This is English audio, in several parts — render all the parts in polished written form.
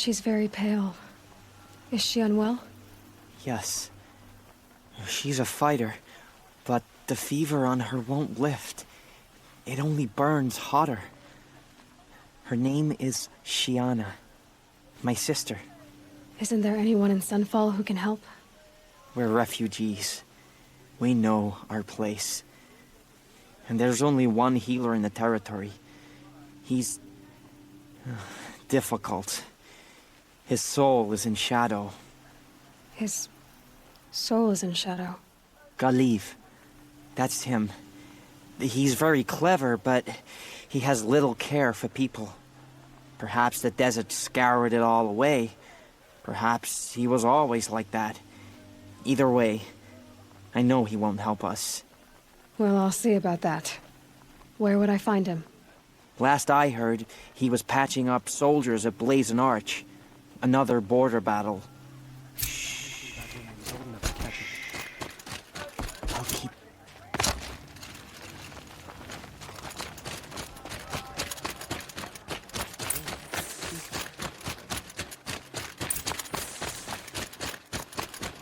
She's very pale. Is she unwell? Yes. She's a fighter, but the fever on her won't lift. It only burns hotter. Her name is Shiana. My sister. Isn't there anyone in Sunfall who can help? We're refugees. We know our place. And there's only one healer in the territory. He's... difficult. His soul is in shadow. His soul is in shadow. Galiv. That's him. He's very clever, but he has little care for people. Perhaps the desert scoured it all away. Perhaps he was always like that. Either way, I know he won't help us. Well, I'll see about that. Where would I find him? Last I heard, he was patching up soldiers at Blazon Arch. Another border battle. I'll keep...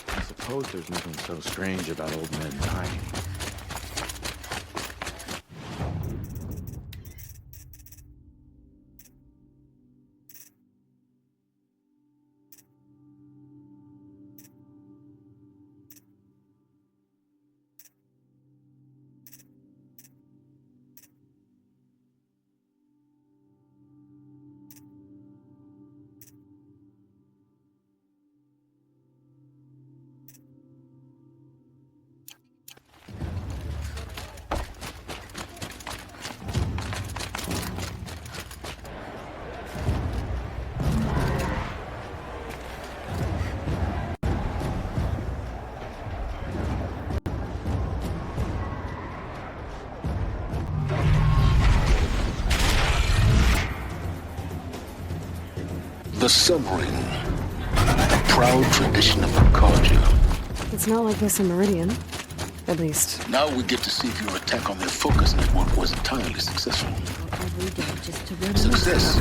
I suppose there's nothing so strange about old men dying. The submarine, a proud tradition of Arcadia. It's not like this in Meridian. At least. Now we get to see if your attack on their focus network was entirely successful. Success.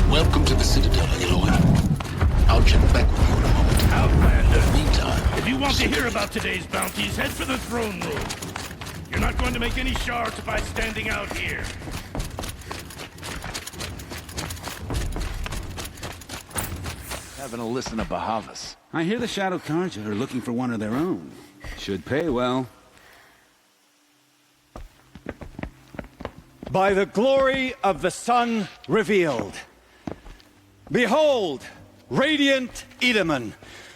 Welcome to the Citadel, Aloy. I'll check back with you in a moment. Outlander. Meantime, If you want to hear about today's bounties, head for the throne room. You're not going to make any shards by standing out here. Having a listen to Bahavas. I hear the Shadow Carja are looking for one of their own. Should pay well. By the glory of the sun revealed. Behold, radiant Edaman,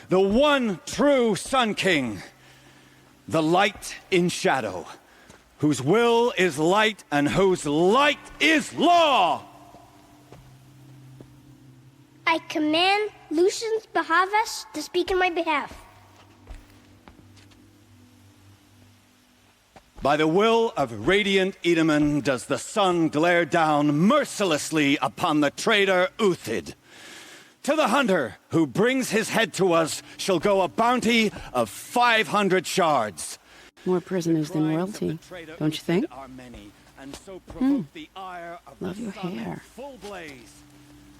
the one true Sun King. The light in shadow, whose will is light and whose light is law! I command Lucius Bahavas to speak in my behalf. By the will of radiant Edaman does the sun glare down mercilessly upon the traitor Uthid. To the hunter who brings his head to us shall go a bounty of 500 shards. More prisoners than royalty, don't you think? Love your hair.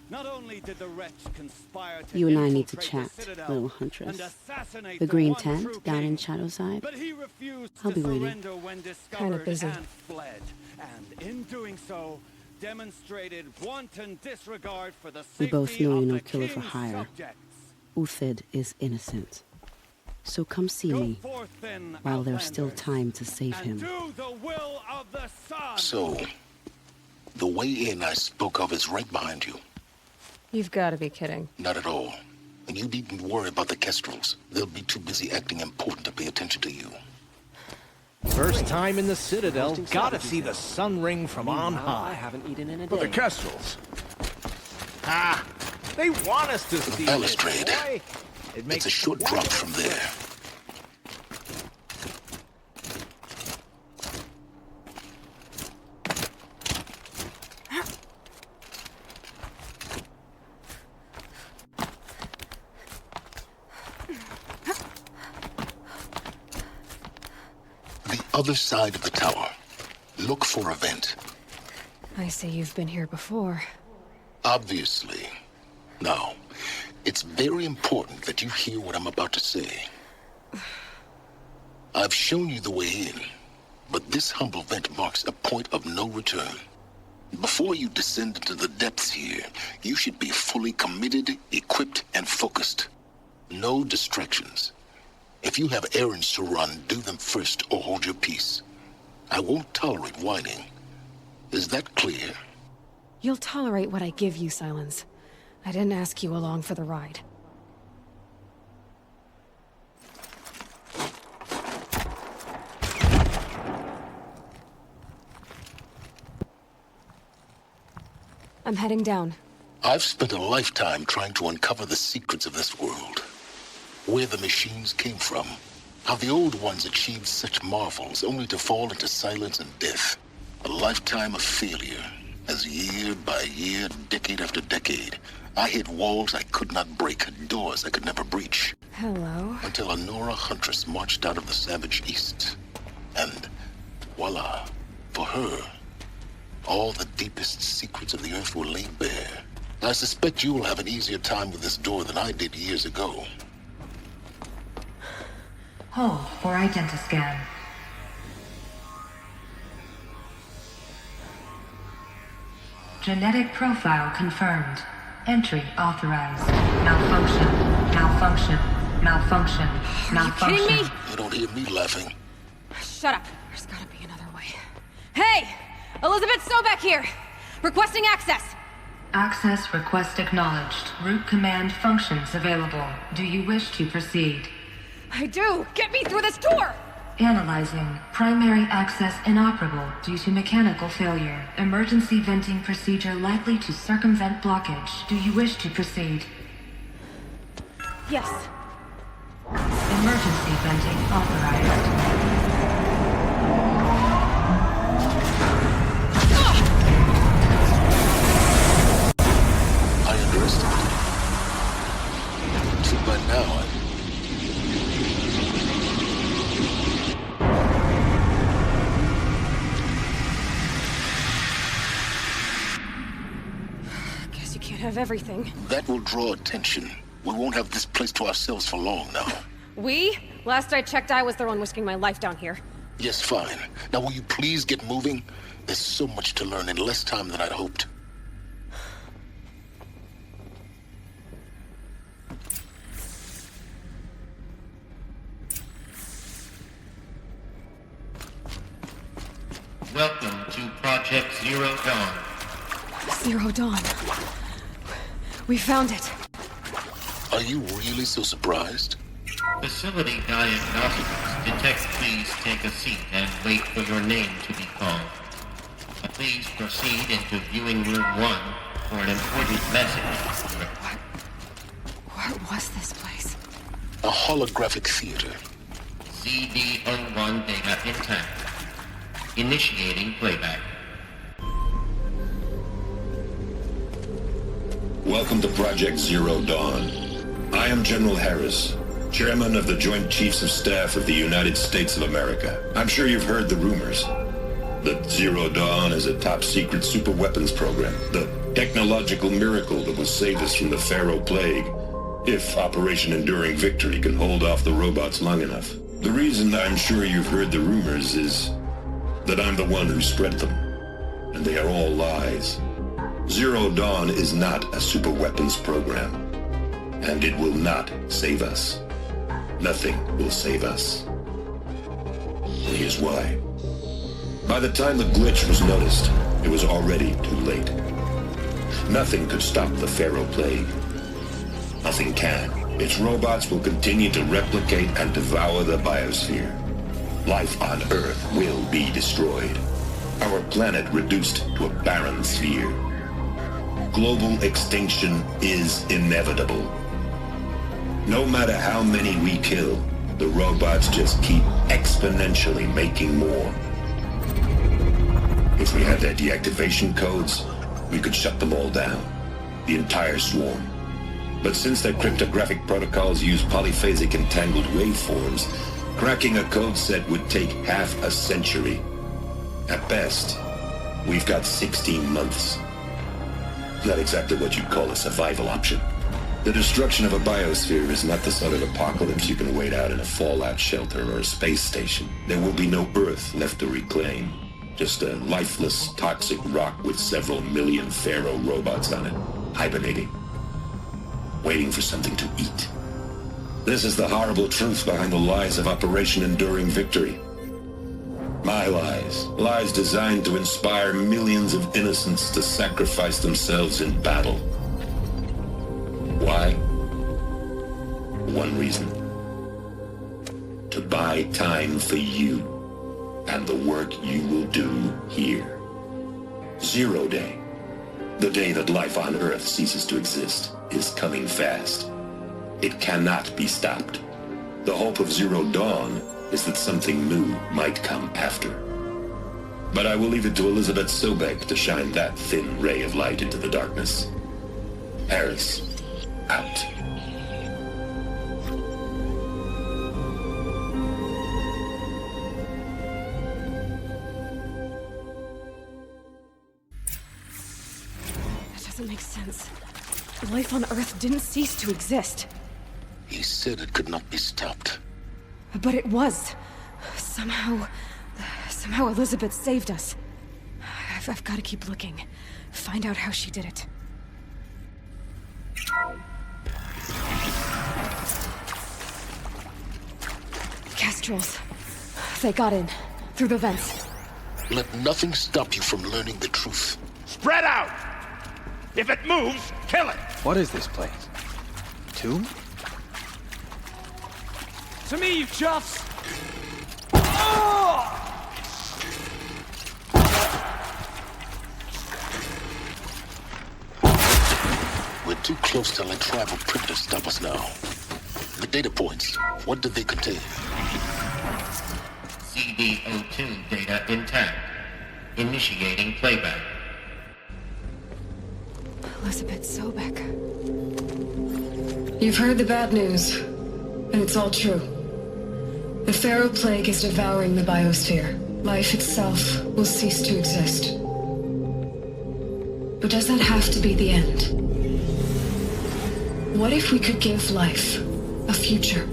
Not only did the wretch conspire to You and I need to infiltrate chat, the Citadel little huntress. and assassinate The green one tent true down king, in Shadowside. but he refused I'll to be waiting. surrender when Kinda discovered busy. and fled. And in doing so, demonstrated wanton disregard for the We safety both know of you're no the killer for king's hire. subjects. Uthid is innocent. So come see Go me forth then, while there's still outlanders, time to save and him. do the will of the sun. So, the way in I spoke of is right behind you. You've got to be kidding. Not at all. And you needn't worry about the Kestrels. They'll be too busy acting important to pay attention to you. First time in the Citadel, gotta see the sun ring from on high. I haven't eaten in a For the day. Kestrels. Ah, they want us to see balustrade. this, boy. It It's makes a short drop from there. The other side of the tower. Look for a vent. I see you've been here before. Obviously. Now, It's very important that you hear what I'm about to say. I've shown you the way in, but this humble vent marks a point of no return. Before you descend into the depths here, you should be fully committed, equipped, and focused. No distractions. If you have errands to run, do them first or hold your peace. I won't tolerate whining. Is that clear? You'll tolerate what I give you, Silence. I didn't ask you along for the ride. I'm heading down. I've spent a lifetime trying to uncover the secrets of this world. Where the machines came from. How the old ones achieved such marvels only to fall into silence and death. A lifetime of failure. As year by year, decade after decade, I hit walls I could not break, doors I could never breach. Hello? Until a Nora huntress marched out of the savage east. And voila, for her, all the deepest secrets of the Earth were laid bare. I suspect you will have an easier time with this door than I did years ago. Hold for identiscan. Genetic profile confirmed. Entry authorized. Malfunction. Malfunction. Malfunction. Malfunction. Are you kidding me? You don't hear me laughing. Shut up. There's gotta be another way. Hey! Elizabeth Sobeck here! Requesting access! Access request acknowledged. Root command functions available. Do you wish to proceed? I do! Get me through this door! Analyzing. Primary access inoperable due to mechanical failure. Emergency venting procedure likely to circumvent blockage. Do you wish to proceed? Yes. Emergency venting authorized. I underestimated you. See, by now, Guess you can't have everything. that will draw attention. We won't have this place to ourselves for long now. We? Last I checked, I was the one risking my life down here. Yes, fine. Now will you please get moving? There's so much to learn in less time than I'd hoped. Welcome to Project Zero Dawn. Zero Dawn. We found it. Are you really so surprised? Facility diagnostics. Detect, please take a seat and wait for your name to be called. Please proceed into viewing room 1 for an important message. What was this place? A holographic theater. CD01 data intact. Initiating playback. Welcome to Project Zero Dawn. I am General Harris, Chairman of the Joint Chiefs of Staff of the United States of America. I'm sure you've heard the rumors that Zero Dawn is a top-secret superweapons program, the technological miracle that will save us from the Pharaoh Plague, if Operation Enduring Victory can hold off the robots long enough. The reason I'm sure you've heard the rumors is that I'm the one who spread them, and they are all lies. Zero Dawn is not a superweapons program, and it will not save us. Nothing will save us. And here's why. By the time the glitch was noticed, it was already too late. Nothing could stop the Pharaoh Plague. Nothing can. Its robots will continue to replicate and devour the biosphere. Life on Earth will be destroyed. Our planet reduced to a barren sphere. Global extinction is inevitable. No matter how many we kill, the robots just keep exponentially making more. If we had their deactivation codes, we could shut them all down. The entire swarm. But since their cryptographic protocols use polyphasic entangled waveforms, cracking a code set would take half a century. At best, we've got 16 months. Not exactly what you'd call a survival option. The destruction of a biosphere is not the sort of apocalypse you can wait out in a fallout shelter or a space station. There will be no Earth left to reclaim. Just a lifeless, toxic rock with several million Pharaoh robots on it, hibernating, waiting for something to eat. This is the horrible truth behind the lies of Operation Enduring Victory. My lies. Lies designed to inspire millions of innocents to sacrifice themselves in battle. Why? One reason. To buy time for you and the work you will do here. Zero Day, the day that life on Earth ceases to exist, is coming fast. It cannot be stopped. The hope of Zero Dawn is that something new might come after. But I will leave it to Elizabeth Sobek to shine that thin ray of light into the darkness. Harris, out. That doesn't make sense. Life on Earth didn't cease to exist. He said it could not be stopped. But it was. Somehow Elizabeth saved us. I've got to keep looking. Find out how she did it. Kestrels. They got in. Through the vents. Let nothing stop you from learning the truth. Spread out! If it moves, kill it! What is this place? Tomb? To me, you chuffs! We're too close to let tribal print to stop us now. The data points, what did they contain? CDO2 data intact. Initiating playback. Elizabeth Sobek. You've heard the bad news, and it's all true. The Pharaoh Plague is devouring the biosphere. Life itself will cease to exist. But does that have to be the end? What if we could give life a future?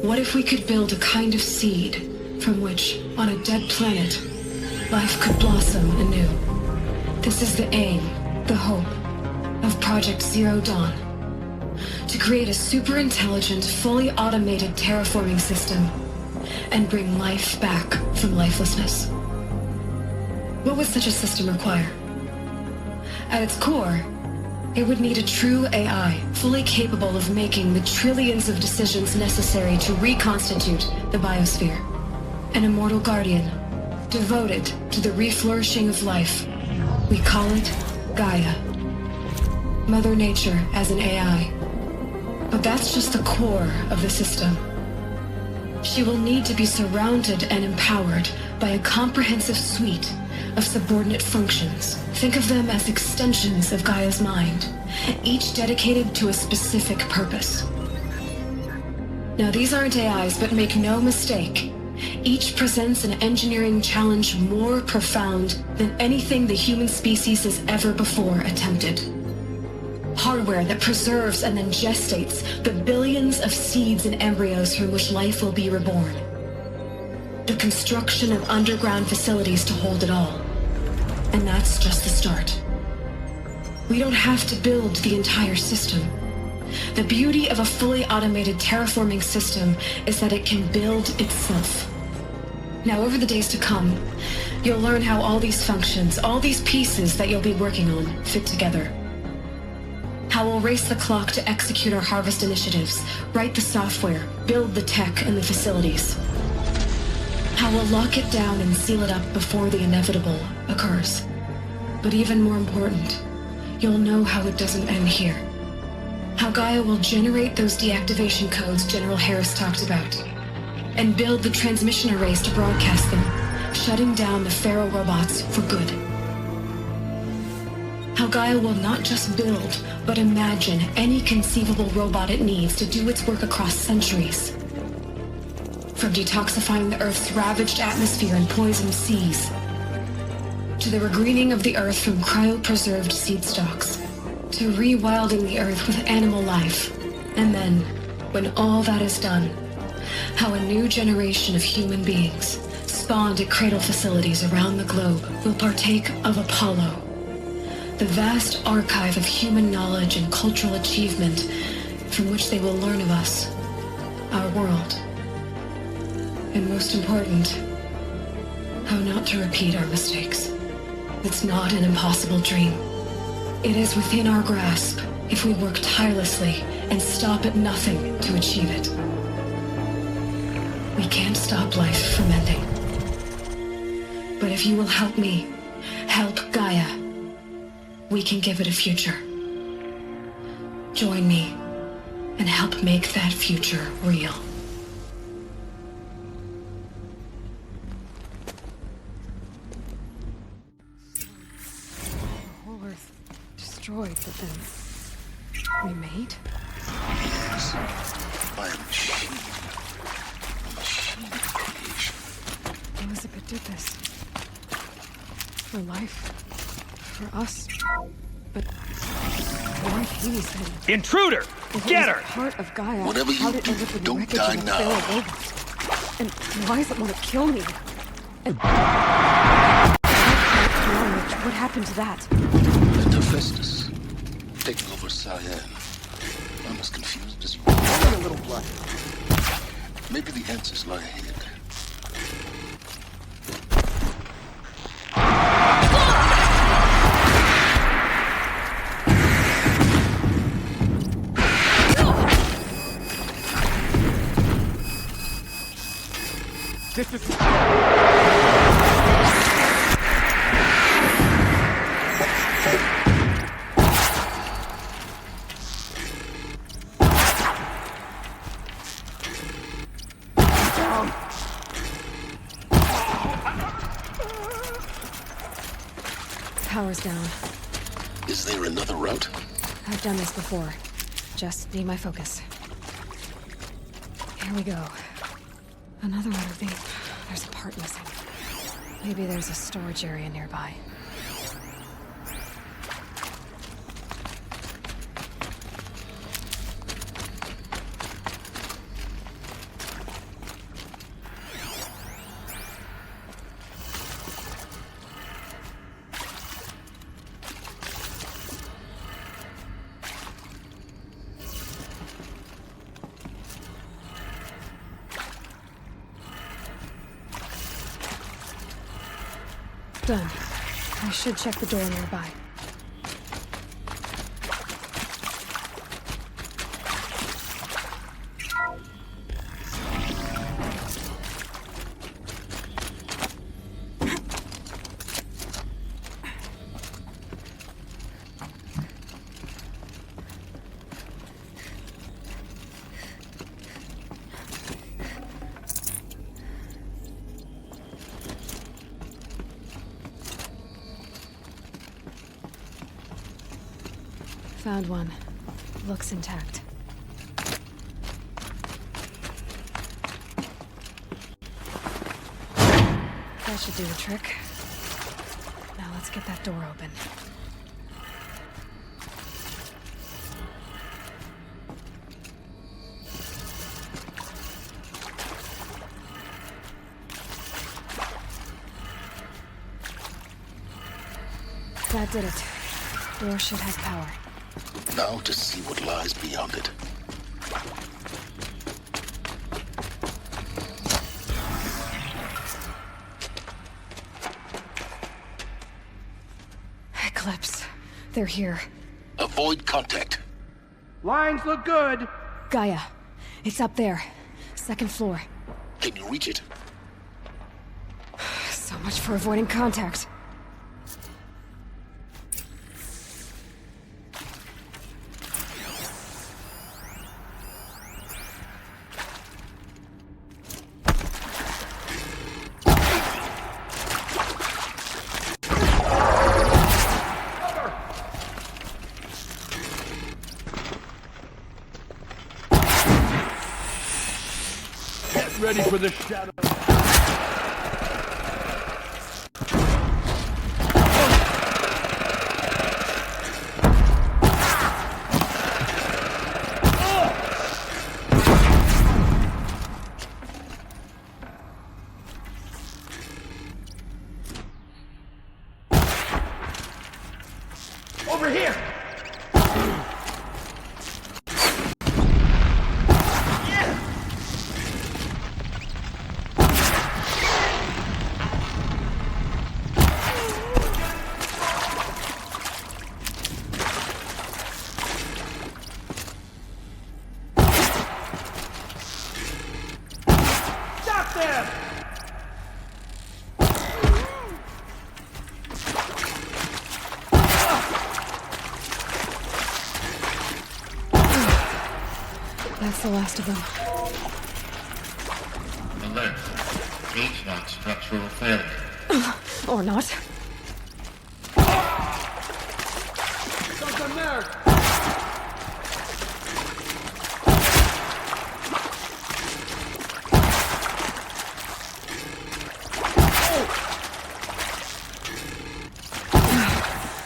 What if we could build a kind of seed from which, on a dead planet, life could blossom anew? This is the aim, the hope, of Project Zero Dawn. To create a super-intelligent, fully automated terraforming system and bring life back from lifelessness. What would such a system require? At its core, it would need a true AI, fully capable of making the trillions of decisions necessary to reconstitute the biosphere. An immortal guardian, devoted to the reflourishing of life. We call it Gaia. Mother Nature as an AI. But that's just the core of the system. She will need to be surrounded and empowered by a comprehensive suite of subordinate functions. Think of them as extensions of Gaia's mind, each dedicated to a specific purpose. Now, these aren't AIs, but make no mistake, each presents an engineering challenge more profound than anything the human species has ever before attempted. Hardware that preserves and then gestates the billions of seeds and embryos from which life will be reborn. The construction of underground facilities to hold it all. And that's just the start. We don't have to build the entire system. The beauty of a fully automated terraforming system is that it can build itself. Now, over the days to come, you'll learn how all these functions, all these pieces that you'll be working on, fit together. How we'll race the clock to execute our harvest initiatives, write the software, build the tech and the facilities. How we'll lock it down and seal it up before the inevitable occurs. But even more important, you'll know how it doesn't end here. How Gaia will generate those deactivation codes General Harris talked about, and build the transmission arrays to broadcast them, shutting down the Pharaoh robots for good. How Gaia will not just build, but imagine any conceivable robot it needs to do its work across centuries. From detoxifying the Earth's ravaged atmosphere and poisoned seas, to the regreening of the Earth from cryopreserved seed stalks. to rewilding the Earth with animal life. And then, when all that is done, how a new generation of human beings, spawned at cradle facilities around the globe, will partake of Apollo, the vast archive of human knowledge and cultural achievement from which they will learn of us, our world. And most important, how not to repeat our mistakes. It's not an impossible dream. It is within our grasp if we work tirelessly and stop at nothing to achieve it. We can't stop life from ending. But if you will help me, help Gaia, we can give it a future. Join me and help make that future real. The whole Earth destroyed, but then remade? Yes. By a machine. A machine of creation. Elizabeth did this. For life. For us. But why Hades then? Intruder! If Get it was her! Part of Gaia. Whatever how you did do, it end up in the don't wreckage die of a now. feral robot? And why does it want to kill me? And what happened to that? And Hephaestus, taking over Cyan. I'm as confused as you are. Only a little blood. Maybe the answers lie ahead. This is... Power's down. Is there another route? I've done this before. Just need my focus. Here we go. Another one of these. There's a part missing. Maybe there's a storage area nearby. Done. I should check the door nearby. Found one. Looks intact. That should do the trick. Now let's get that door open. That did it. Door should have power. Now to see what lies beyond it. Eclipse. They're here. Avoid contact. Lines look good. Gaia. It's up there. Second floor. Can you reach it? So much for avoiding contact. Ready for the shadow. over here! That's the last of them. Alert. HVAC structural failure. Or not. Something there!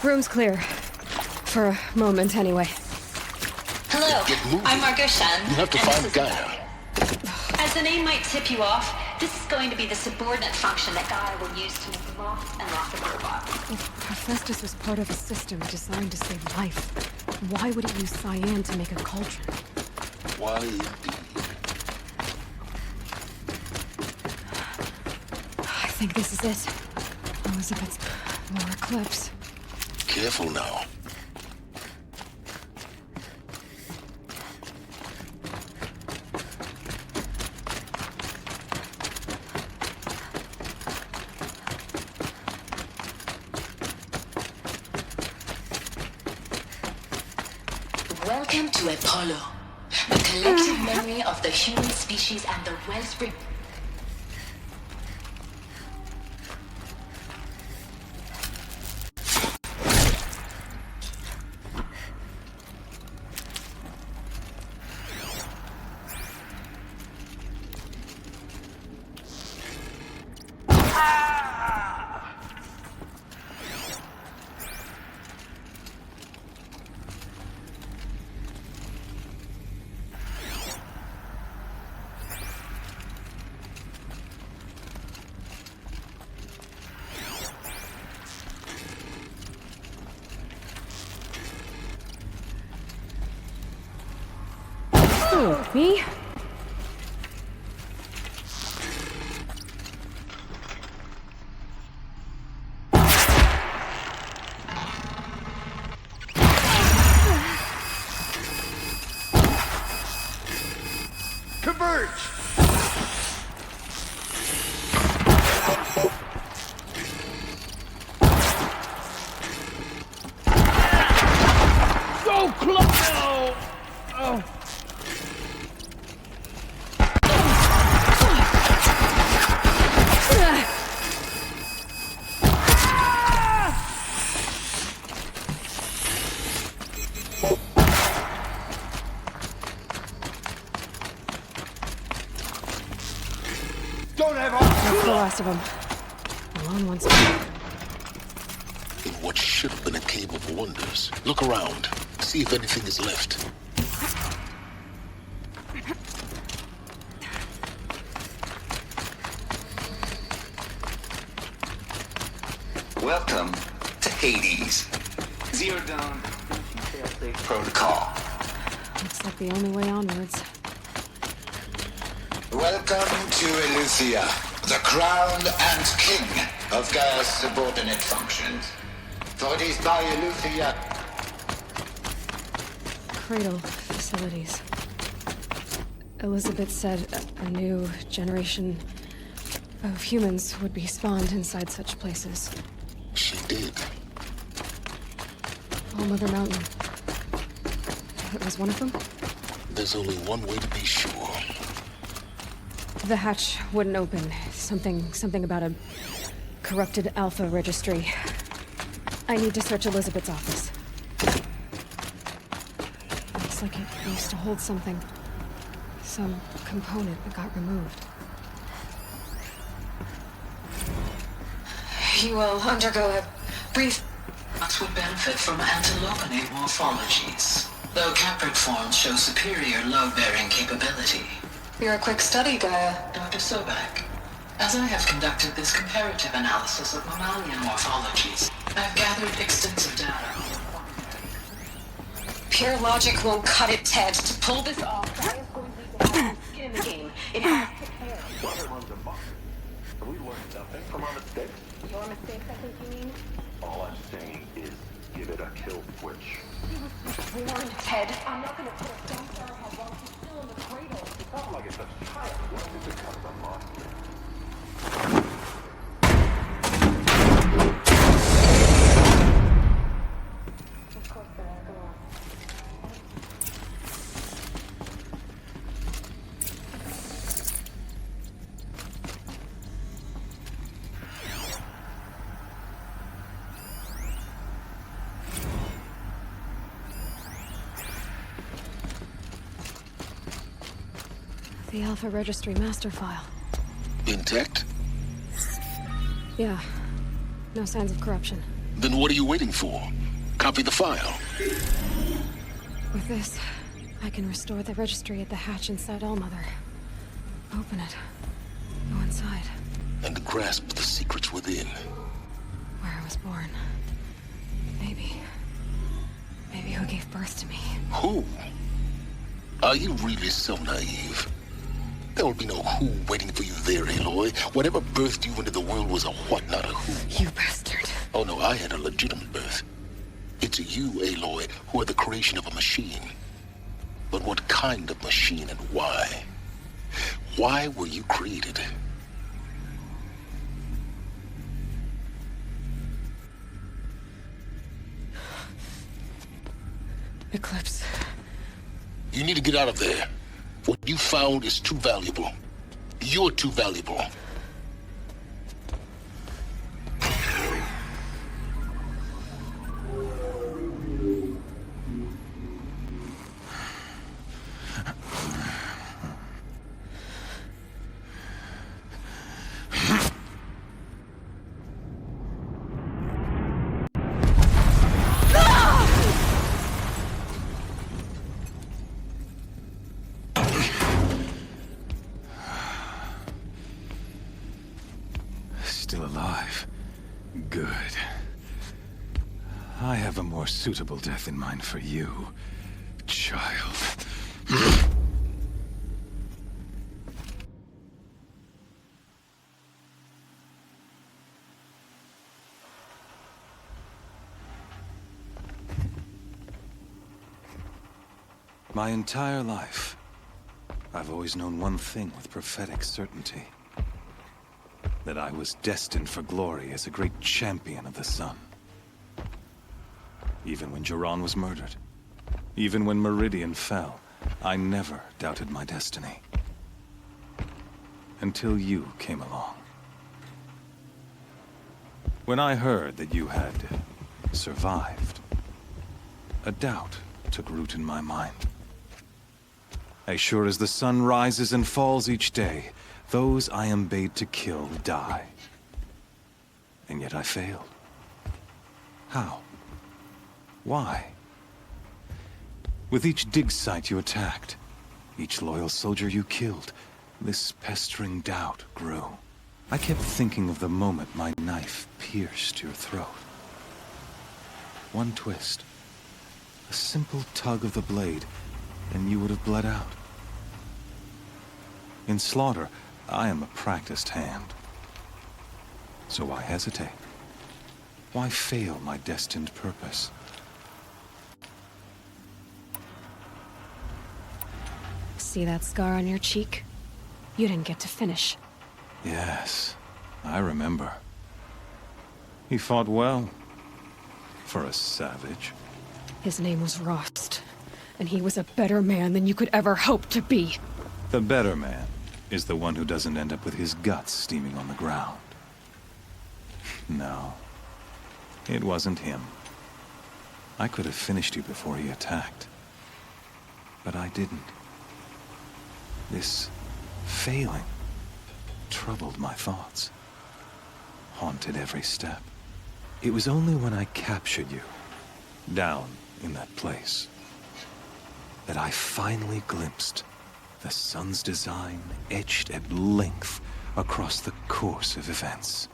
Room's clear. For a moment, anyway. Hello, I'm Margot Shen. You have to find Gaia. As the name might tip you off, this is going to be the subordinate function that Gaia will use to make lots and lots of robots. If Hephaestus was part of a system designed to save life, why would it use cyan to make a cauldron? Why indeed? I think this is it. Elizabeth's more eclipse. Careful now. Welcome to Apollo, the collective memory of the human species and the wellspring. Me? Converge! So close! Oh. Don't have That's the last of them. Alone once more. In what should have been a cave of wonders. Look around. See if anything is left. Welcome to Hades. Zero Dawn Protocol. Looks like the only way onwards. Welcome to Eleuthia, the crown and king of Gaia's subordinate functions. For it is by Eleuthia. Cradle facilities. Elizabeth said a new generation of humans would be spawned inside such places. She did. All Mother Mountain. It was one of them? There's only one way to be sure. The hatch wouldn't open. Something about a corrupted alpha registry. I need to search Elizabeth's office. Looks like it used to hold something. Some component that got removed. You will undergo a brief... would benefit from antilopinate morphologies, though caprid forms show superior load-bearing capability. You're a quick study, Gaia. Dr. Sobek. As I have conducted this comparative analysis of mammalian morphologies, I've gathered extensive data. Pure logic won't cut it, Ted. To pull this off, Gaia is going to need to have skin in the game. It has to care. Have we learned nothing from our mistakes? Your mistakes, I think you mean? All I'm saying is give it a kill switch. He was just warned, Ted. I'm not going to put a stone to her head while she's still in the cradle. It's not like it's a child. What if it becomes a monster? The Alpha Registry master file. Intact? Yeah. No signs of corruption. Then what are you waiting for? Copy the file. With this, I can restore the registry at the hatch inside Allmother. Open it. Go inside. And grasp the secrets within. Where I was born. Maybe who gave birth to me. Who? Are you really so naive? There will be no who waiting for you there, Aloy. Whatever birthed you into the world was a what, not a who. You bastard. Oh no, I had a legitimate birth. It's you, Aloy, who are the creation of a machine. But what kind of machine and why? Why were you created? Eclipse. You need to get out of there. What you found is too valuable. You're too valuable. Still alive. Good. I have a more suitable death in mind for you, child. My entire life, I've always known one thing with prophetic certainty. That I was destined for glory as a great champion of the sun. Even when Jiran was murdered, even when Meridian fell, I never doubted my destiny. Until you came along. When I heard that you had survived, a doubt took root in my mind. As sure as the sun rises and falls each day, those I am bade to kill die. And yet I failed. How? Why? With each dig site you attacked, each loyal soldier you killed, this pestering doubt grew. I kept thinking of the moment my knife pierced your throat. One twist, a simple tug of the blade, and you would have bled out. In slaughter, I am a practiced hand. So why hesitate? Why fail my destined purpose? See that scar on your cheek? You didn't get to finish. Yes, I remember. He fought well. For a savage. His name was Rost, and he was a better man than you could ever hope to be. The better man is the one who doesn't end up with his guts steaming on the ground. No, it wasn't him. I could have finished you before he attacked. But I didn't. This failing troubled my thoughts, haunted every step. It was only when I captured you, down in that place, that I finally glimpsed the sun's design etched at length across the course of events.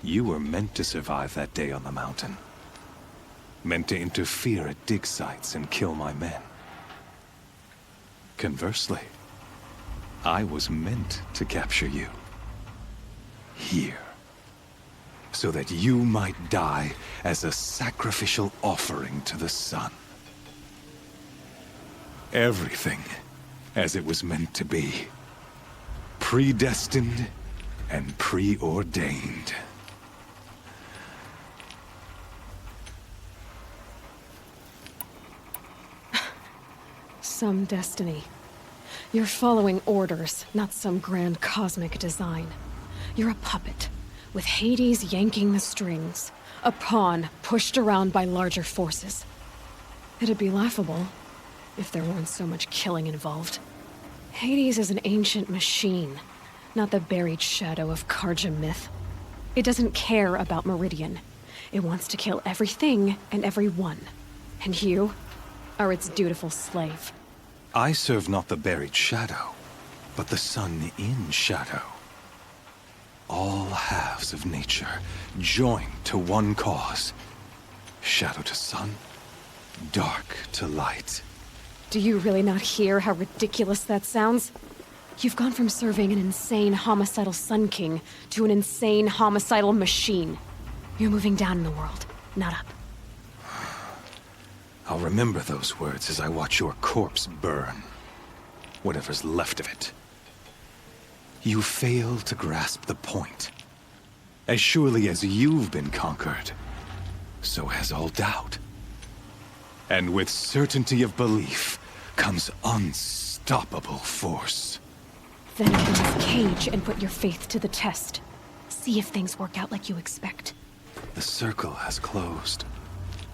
You were meant to survive that day on the mountain. meant to interfere at dig sites and kill my men. Conversely, I was meant to capture you. Here. So that you might die as a sacrificial offering to the sun. Everything as it was meant to be. Predestined and preordained. Some destiny. You're following orders, not some grand cosmic design. You're a puppet, with Hades yanking the strings. A pawn pushed around by larger forces. It'd be laughable if there weren't so much killing involved. Hades is an ancient machine, not the buried shadow of Karja myth. It doesn't care about Meridian. It wants to kill everything and everyone. And you are its dutiful slave. I serve not the buried shadow, but the sun in shadow. All halves of nature joined to one cause. Shadow to sun, dark to light. Do you really not hear how ridiculous that sounds? You've gone from serving an insane homicidal Sun King to an insane homicidal machine. You're moving down in the world, not up. I'll remember those words as I watch your corpse burn. Whatever's left of it. You fail to grasp the point. As surely as you've been conquered, so has all doubt. And with certainty of belief comes unstoppable force. Then open this cage and put your faith to the test. See if things work out like you expect. The circle has closed.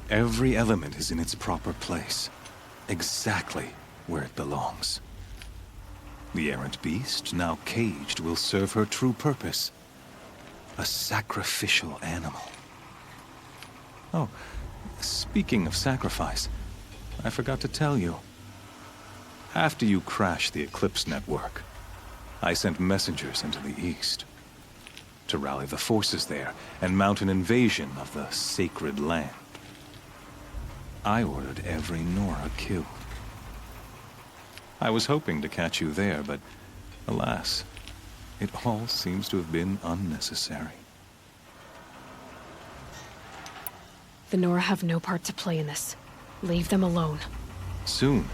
Every element is in its proper place, exactly where it belongs. The errant beast, now caged, will serve her true purpose. A sacrificial animal. Oh, speaking of sacrifice, I forgot to tell you. After you crashed the Eclipse network, I sent messengers into the east to rally the forces there and mount an invasion of the sacred land. I ordered every Nora killed. I was hoping to catch you there, but alas, it all seems to have been unnecessary. The Nora have no part to play in this. Leave them alone. Soon,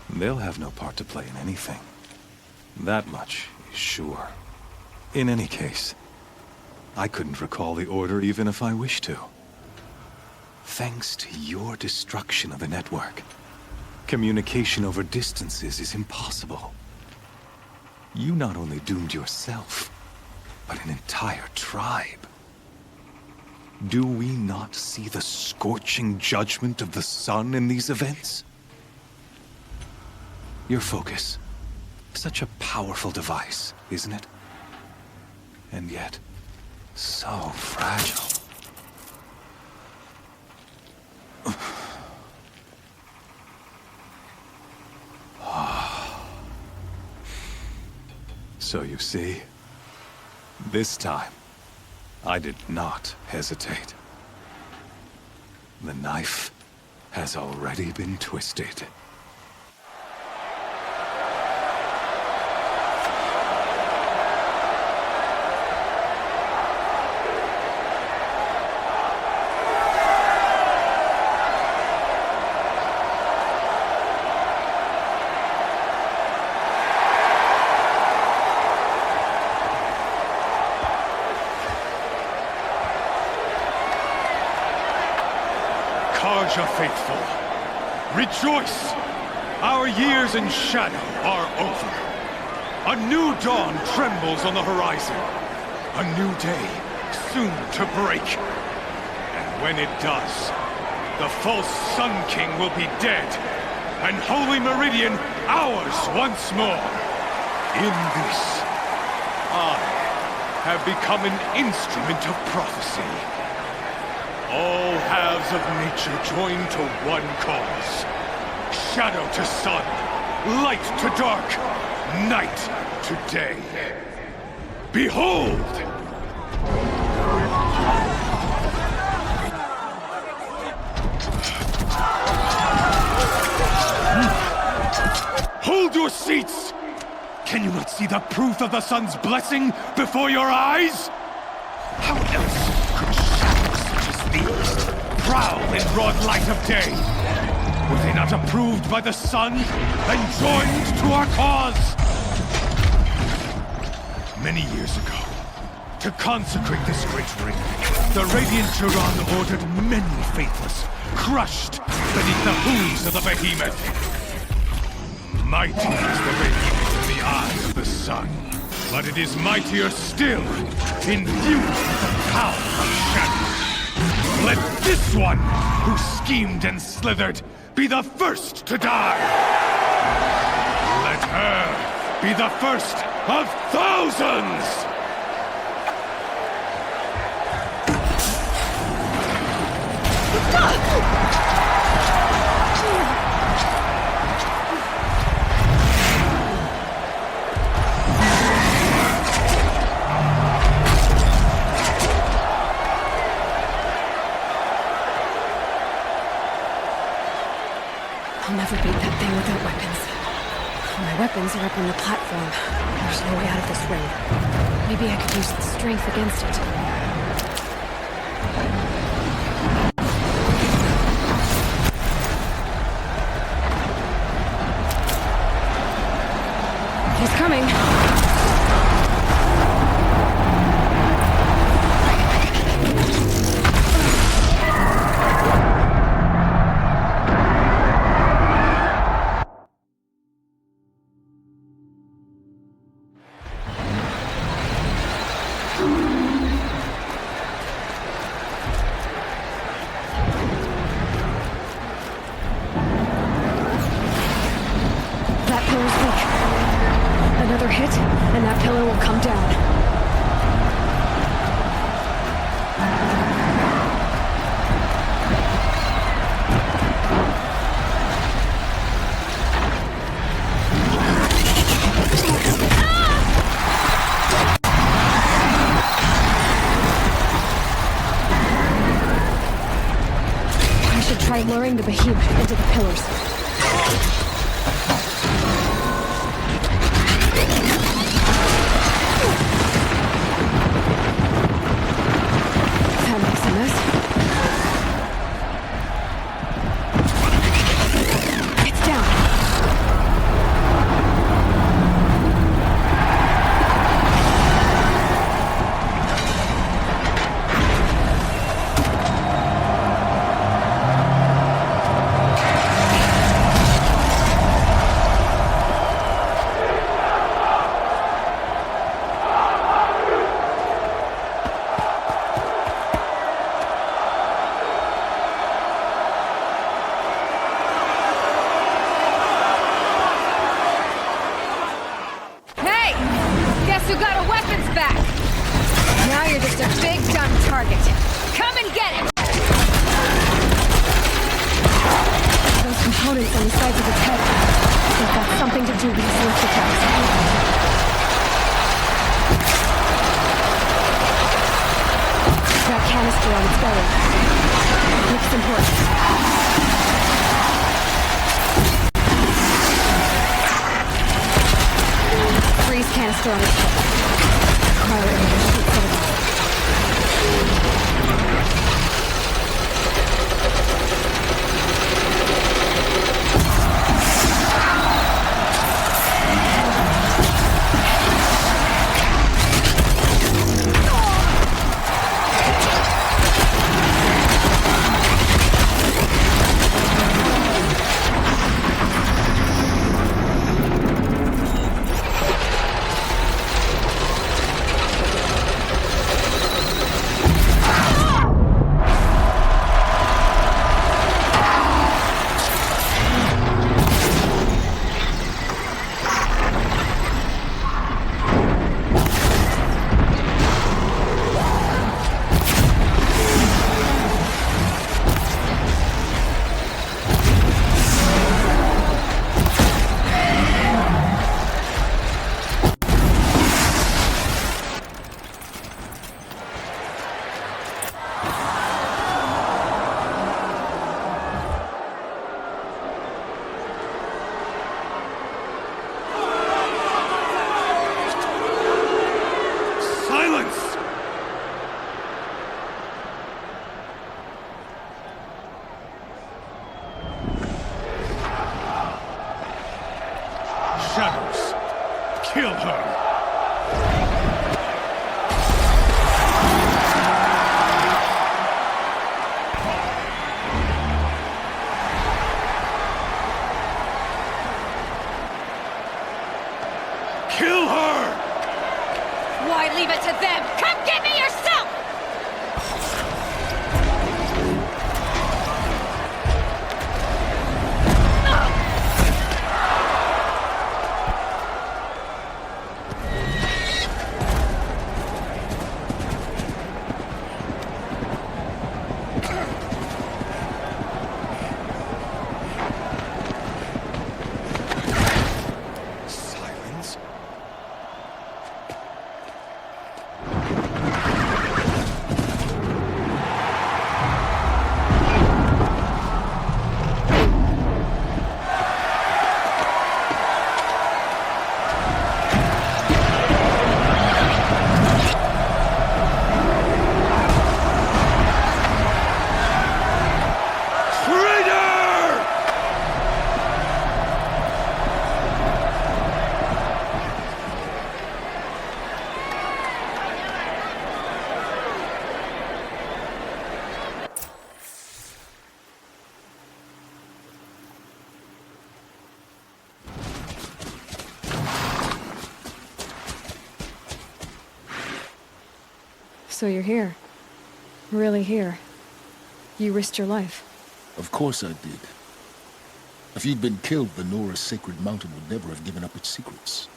they'll have no part to play in anything. That much is sure. In any case, I couldn't recall the order even if I wished to. Thanks to your destruction of the network, communication over distances is impossible. You not only doomed yourself, but an entire tribe. Do we not see the scorching judgment of the sun in these events? Your focus. Such a powerful device, isn't it? And yet, so fragile. So you see, this time, I did not hesitate. The knife has already been twisted. Karja faithful, rejoice! Our years in shadow are over. A new dawn trembles on the horizon. A new day soon to break. And when it does, the false Sun King will be dead, and Holy Meridian ours once more. In this, I have become an instrument of prophecy. All halves of nature join to one cause. Shadow to sun, light to dark, night to day. Behold! Can you not see the proof of the sun's blessing before your eyes? How else could shadows such as these prowl in broad light of day? Were they not approved by the sun and joined to our cause? Many years ago, to consecrate this great ring, the Radiant Turan ordered many faithless, crushed beneath the hooves of the behemoth. Mighty is the behemoth in the eyes of the sun, but it is mightier still, infused with the power of shadow. Let this one, who schemed and slithered, be the first to die! Let her be the first of thousands! I'll never beat that thing without weapons. My weapons are up on the platform. There's no way out of this ring. Maybe I could use the strength against it. He's coming. Another hit, and that pillar will come down. I should try luring the behemoth into the pillars. You got our weapons back! Now you're just a big, dumb target. Come and get it! Those components on the sides of its head, they've got something to do with its lift attacks. That canister on its belly. Looks important. Freeze canister on its head. Cryo-energy shoots at it. I leave it to them! Come get me yourself! So you're here. Really here. You risked your life. Of course I did. If you'd been killed, the Nora's sacred mountain would never have given up its secrets.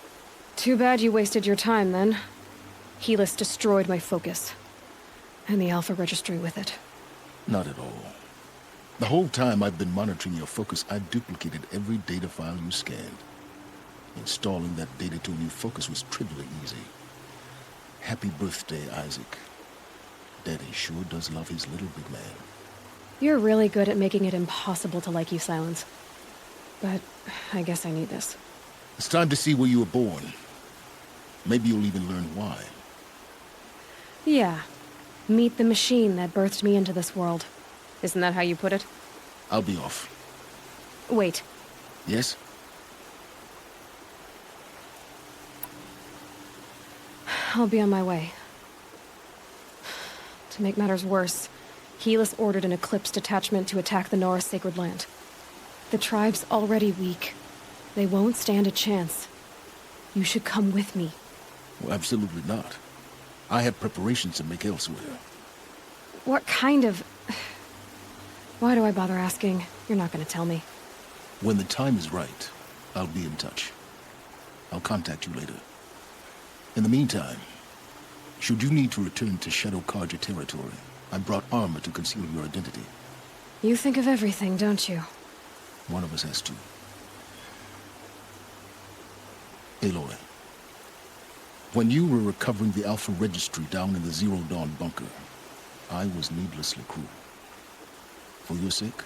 Too bad you wasted your time, then. Helis destroyed my focus. And the Alpha Registry with it. Not at all. The whole time I've been monitoring your focus, I've duplicated every data file you scanned. Installing that data to a new focus was trivially easy. Happy birthday, Isaac. Daddy sure does love his little big man. You're really good at making it impossible to like you, Silence. But I guess I need this. It's time to see where you were born. Maybe you'll even learn why. Yeah. Meet the machine that birthed me into this world. Isn't that how you put it? I'll be off. Wait. Yes? I'll be on my way. To make matters worse, Helis ordered an Eclipse detachment to attack the Nora Sacred Land. The tribe's already weak. They won't stand a chance. You should come with me. Well, absolutely not. I have preparations to make elsewhere. What kind of... Why do I bother asking? You're not gonna tell me. When the time is right, I'll be in touch. I'll contact you later. In the meantime, should you need to return to Shadow Karja territory, I brought armor to conceal your identity. You think of everything, don't you? One of us has to. Aloy, when you were recovering the Alpha Registry down in the Zero Dawn bunker, I was needlessly cruel. For your sake,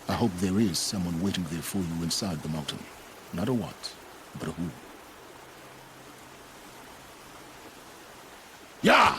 I hope there is someone waiting there for you inside the mountain. Not a what, but a who. Yeah!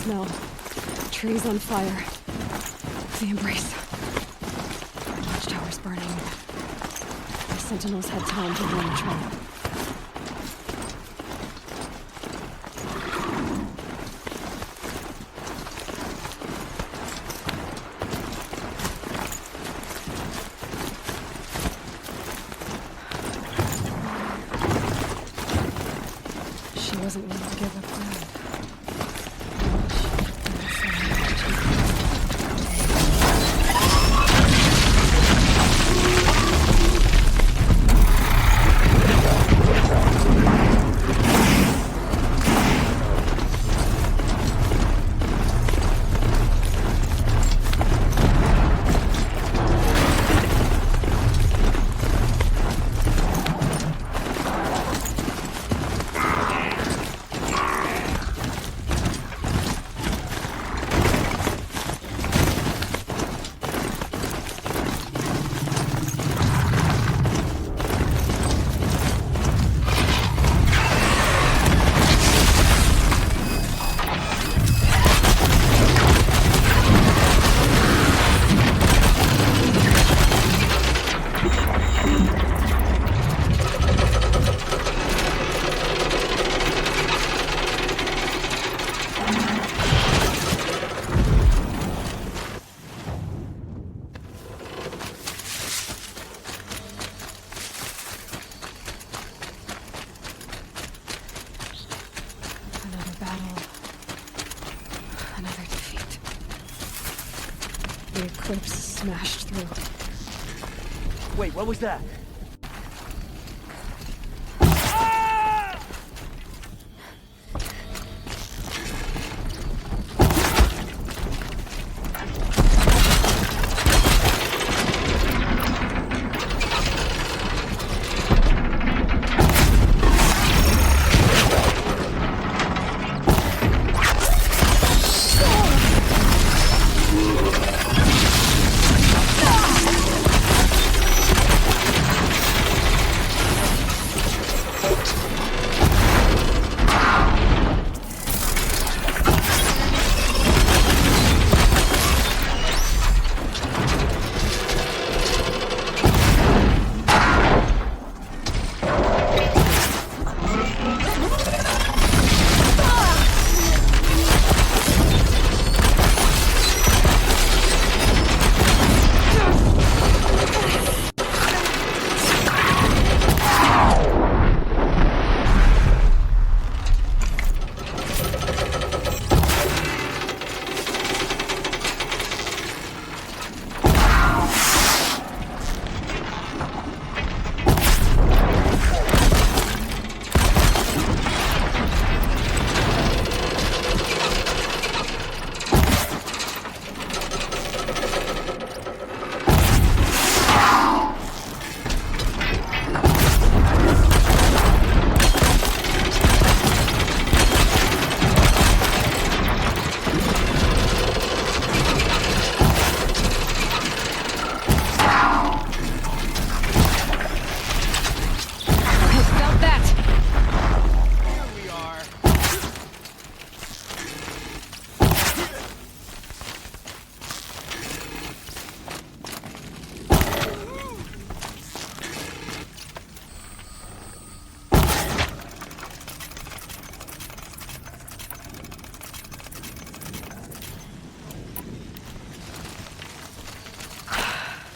smell. Trees on fire. The embrace. Watchtower's burning. The sentinels had time to warn the tribe. She wasn't willing to give up ground. The eclipse smashed through. Wait, what was that?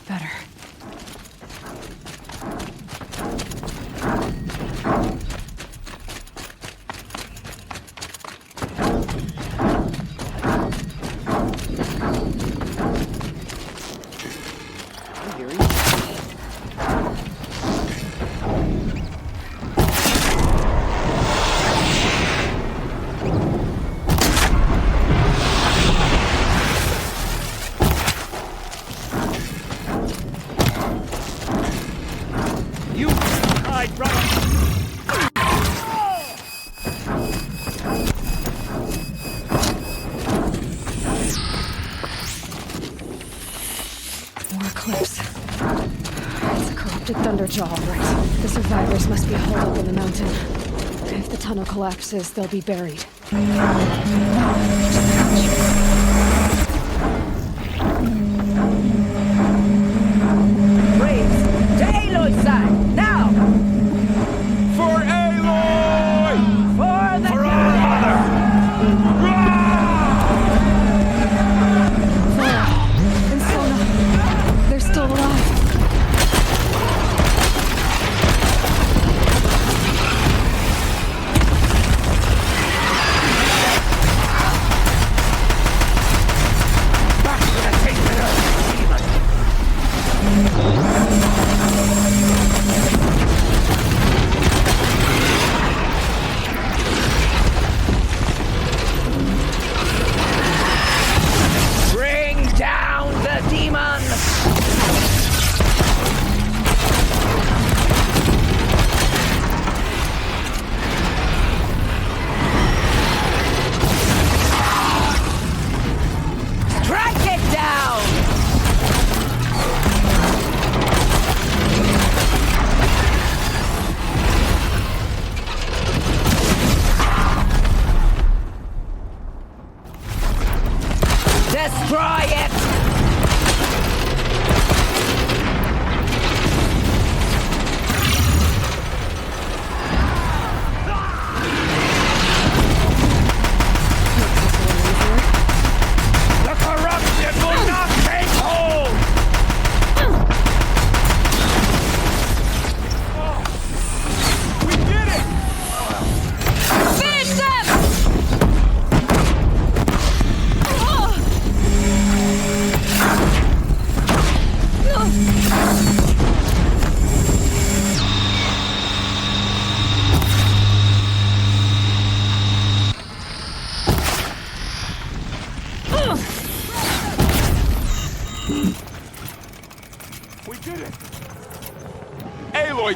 Better. More eclipse. It's a corrupted Thunderjaw, right? The survivors must be holed up in the mountain. If the tunnel collapses, they'll be buried.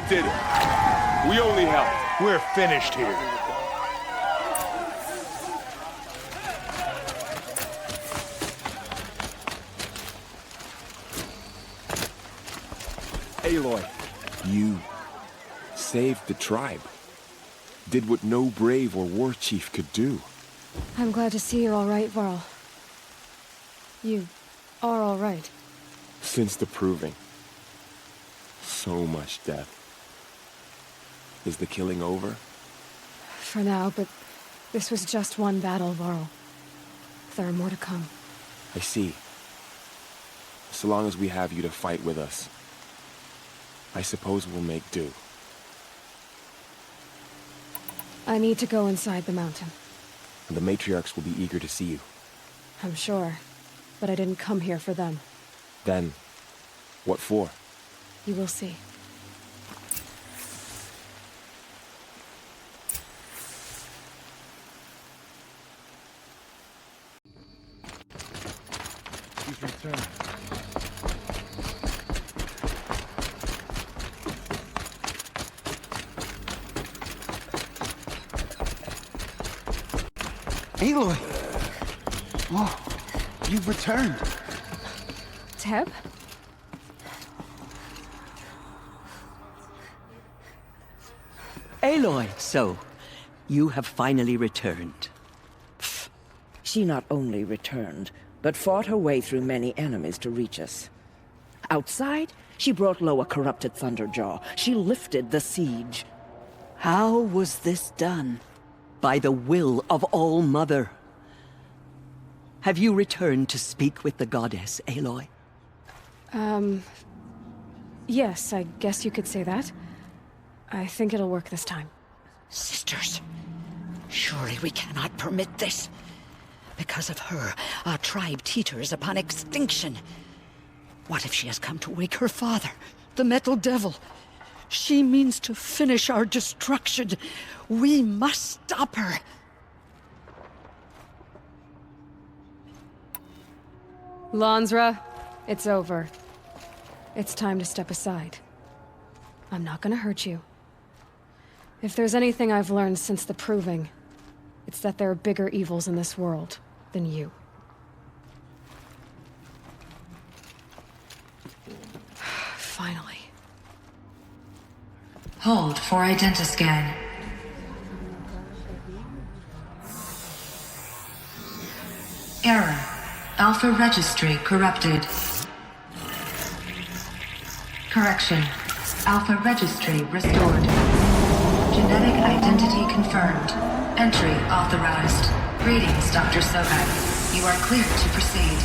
did it. We only helped. We're finished here. Aloy, you saved the tribe. Did what no brave or war chief could do. I'm glad to see you're all right, Varl. You are all right. Since the proving. So much death. Is the killing over? For now, but this was just one battle, Varl. There are more to come. I see. So long as we have you to fight with us, I suppose we'll make do. I need to go inside the mountain. The matriarchs will be eager to see you. I'm sure, but I didn't come here for them. Then, what for? You will see. He's returned. Aloy! Whoa, you've returned. Teb? Aloy, so, you have finally returned. She not only returned, but fought her way through many enemies to reach us. Outside, she brought low a corrupted Thunderjaw. She lifted the siege. How was this done? By the will of All-Mother. Have you returned to speak with the goddess, Aloy? Yes, I guess you could say that. I think it'll work this time. Sisters, surely we cannot permit this. Because of her, our tribe teeters upon extinction. What if she has come to wake her father, the Metal Devil? She means to finish our destruction. We must stop her. Lansra, it's over. It's time to step aside. I'm not gonna hurt you. If there's anything I've learned since the Proving, it's that there are bigger evils in this world than you. Finally. Hold for identiscan. Error. Alpha registry corrupted. Correction. Alpha registry restored. Genetic identity confirmed. Entry authorized. Greetings, Dr. Sobek. You are cleared to proceed.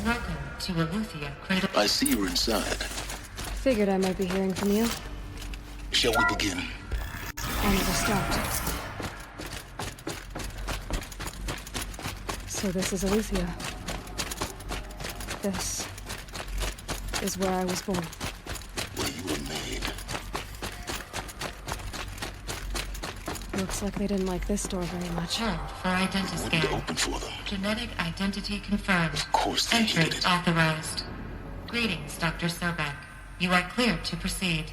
Welcome to Aletheia Cradle. I see you're inside. Figured I might be hearing from you. Shall we begin? I never stopped. So this is Aletheia. This is where I was born. Where you were made. Looks like they didn't like this door very much. Hold for identiscan. Wouldn't open for them. Genetic identity confirmed. Of course they Entry hated it. authorized. Greetings, Dr. Sobek. You are cleared to proceed.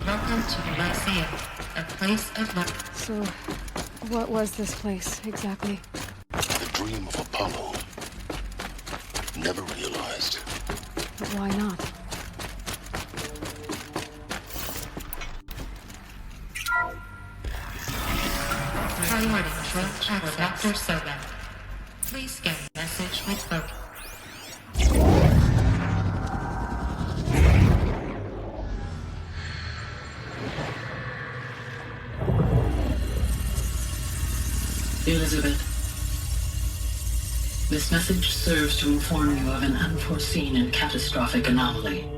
Welcome to the Lyceum, a place of luck. So, what was this place, exactly? The dream of Apollo. Never realized. But why not? Priority control for Dr. Sobek. Please scan message with focus. Elizabeth, this message serves to inform you of an unforeseen and catastrophic anomaly.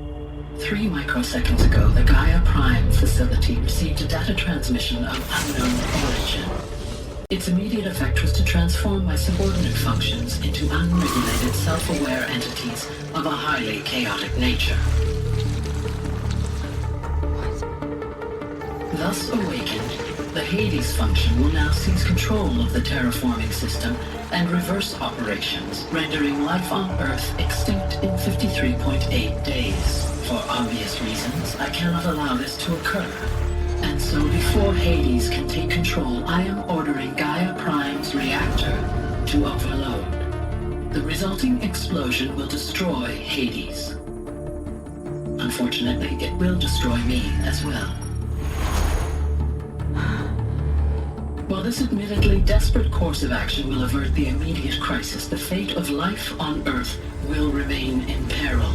3 microseconds ago, the Gaia Prime facility received a data transmission of unknown origin. Its immediate effect was to transform my subordinate functions into unregulated, self-aware entities of a highly chaotic nature. Thus awakened, the Hades function will now seize control of the terraforming system and reverse operations, rendering life on Earth extinct in 53.8 days. For obvious reasons, I cannot allow this to occur. And so before Hades can take control, I am ordering Gaia Prime's reactor to overload. The resulting explosion will destroy Hades. Unfortunately, it will destroy me as well. While this admittedly desperate course of action will avert the immediate crisis, the fate of life on Earth will remain in peril.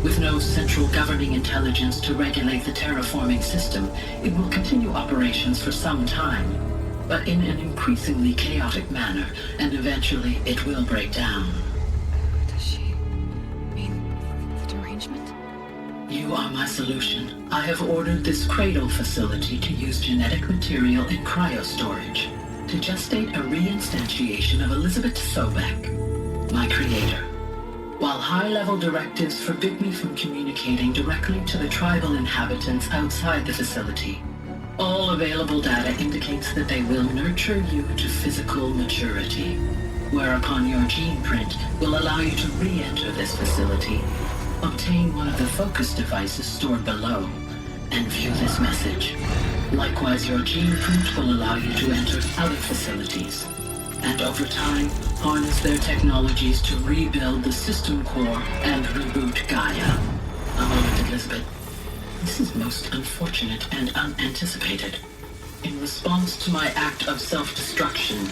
With no central governing intelligence to regulate the terraforming system, it will continue operations for some time, but in an increasingly chaotic manner, and eventually it will break down. Does she mean the derangement? You are my solution. I have ordered this cradle facility to use genetic material in cryostorage to gestate a reinstantiation of Elizabeth Sobek, my creator. While high-level directives forbid me from communicating directly to the tribal inhabitants outside the facility, all available data indicates that they will nurture you to physical maturity, whereupon your gene print will allow you to re-enter this facility, obtain one of the focus devices stored below, and view this message. Likewise, your gene print will allow you to enter other facilities, and over time, harness their technologies to rebuild the system core and reboot Gaia. A moment, Elizabeth. This is most unfortunate and unanticipated. In response to my act of self-destruction,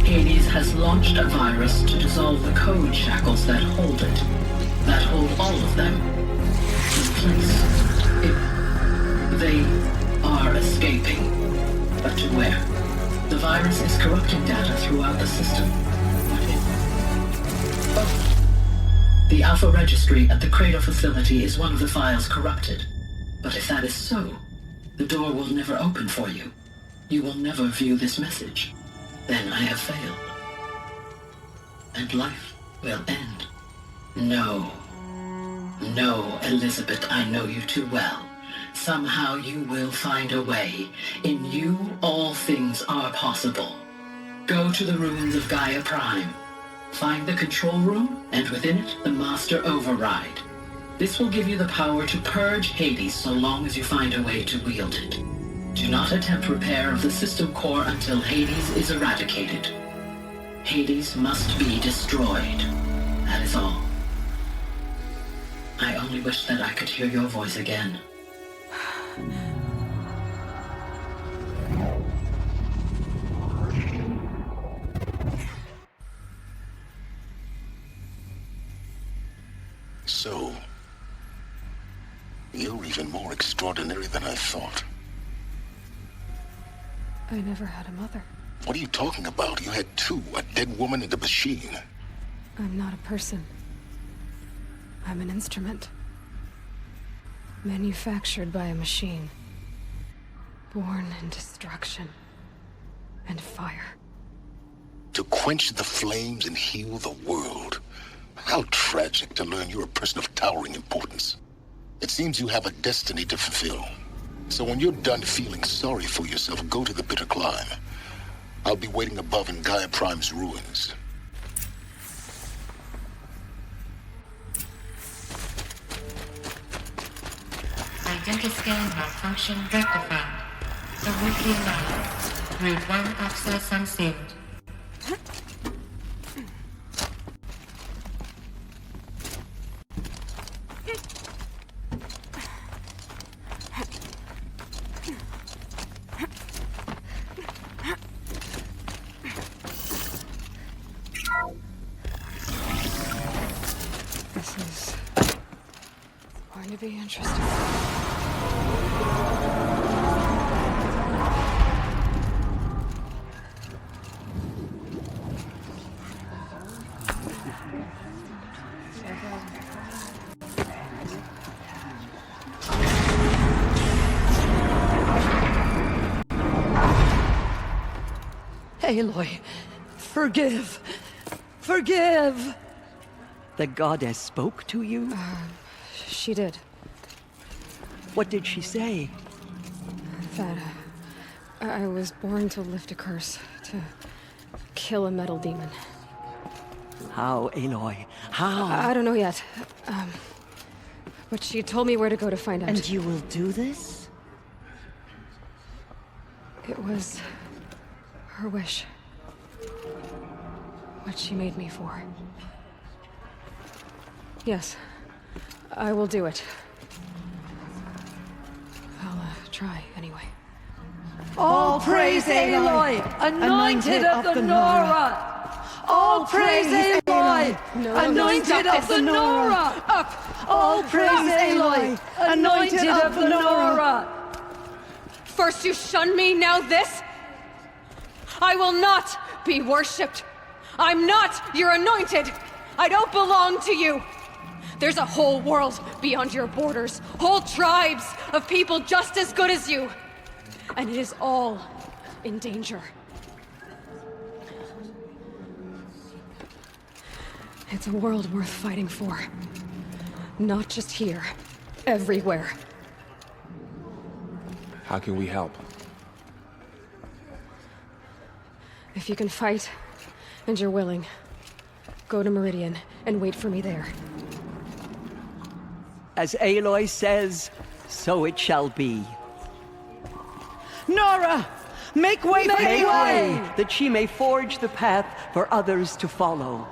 Hades has launched a virus to dissolve the code shackles that hold it, that hold all of them in place. They are escaping, but to where? The virus is corrupting data throughout the system. The Alpha Registry at the Cradle facility is one of the files corrupted. But if that is so, the door will never open for you. You will never view this message. Then I have failed. And life will end. No. No, Elizabeth, I know you too well. Somehow you will find a way. In you, all things are possible. Go to the ruins of Gaia Prime. Find the control room, and within it, the Master Override. This will give you the power to purge Hades so long as you find a way to wield it. Do not attempt repair of the system core until Hades is eradicated. Hades must be destroyed. That is all. I only wish that I could hear your voice again. So, you're even more extraordinary than I thought. I never had a mother. What are you talking about? You had two, a dead woman and a machine. I'm not a person. I'm an instrument. Manufactured by a machine. Born in destruction and fire. To quench the flames and heal the world. How tragic to learn you're a person of towering importance. It seems you have a destiny to fulfill. So when you're done feeling sorry for yourself, go to the bitter climb. I'll be waiting above in Gaia Prime's ruins. Identiscan malfunction rectified. Route allowed. Route 1 access unsealed. This is going to be interesting. Aloy, forgive. Forgive! The goddess spoke to you? She did. What did she say? That I was born to lift a curse, to kill a metal demon. How, Aloy? How? I don't know yet. But she told me where to go to find out. And you will do this? It was her wish. What she made me for. Yes, I will do it. I'll try anyway. All praise Aloy, anointed of the Nora! All praise Aloy, anointed of the Nora! Up! All praise Aloy, anointed of the Nora! First you shun me, now this? I will not be worshipped. I'm not your anointed. I don't belong to you. There's a whole world beyond your borders, whole tribes of people just as good as you. And it is all in danger. It's a world worth fighting for. Not just here, everywhere. How can we help? If you can fight, and you're willing, go to Meridian and wait for me there. As Aloy says, so it shall be. Nora! Make way for Aloy! That she may forge the path for others to follow.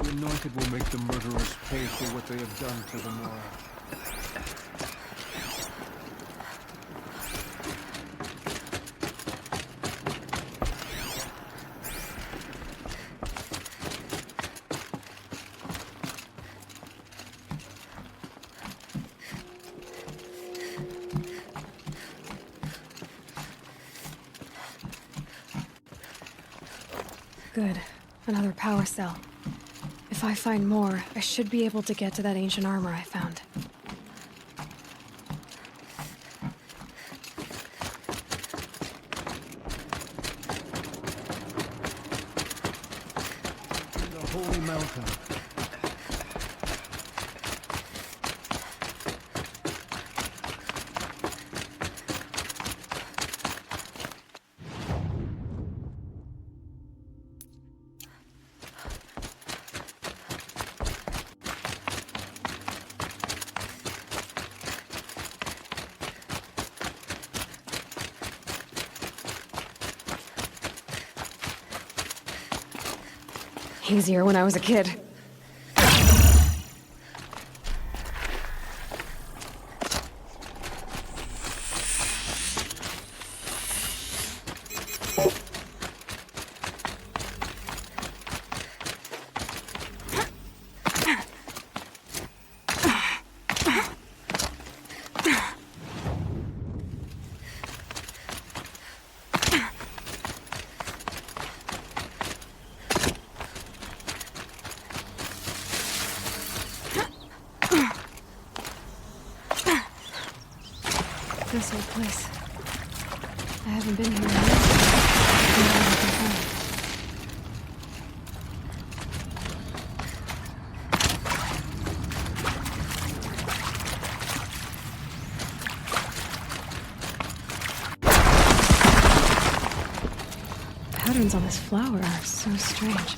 The Anointed will make the murderers pay for what they have done to the Nora. Good. Another power cell. If I find more, I should be able to get to that ancient armor I found. The Holy Mountain. Easier when I was a kid. This old place. I haven't been here in years. Patterns on this flower are so strange.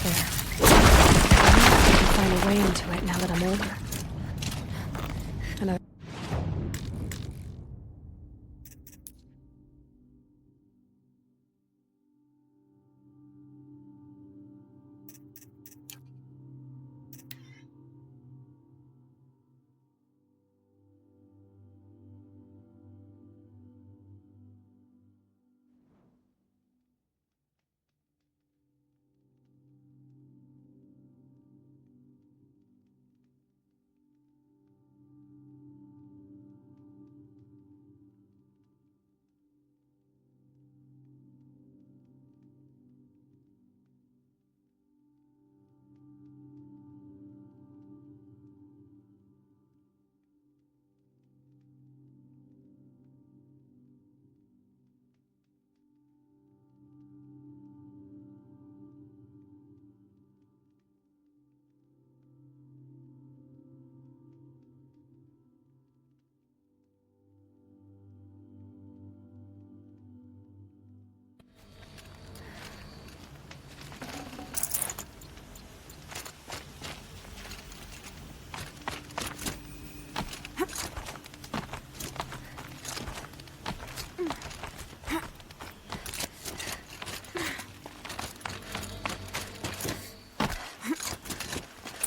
there. I can find a way into it now that I'm older. And I...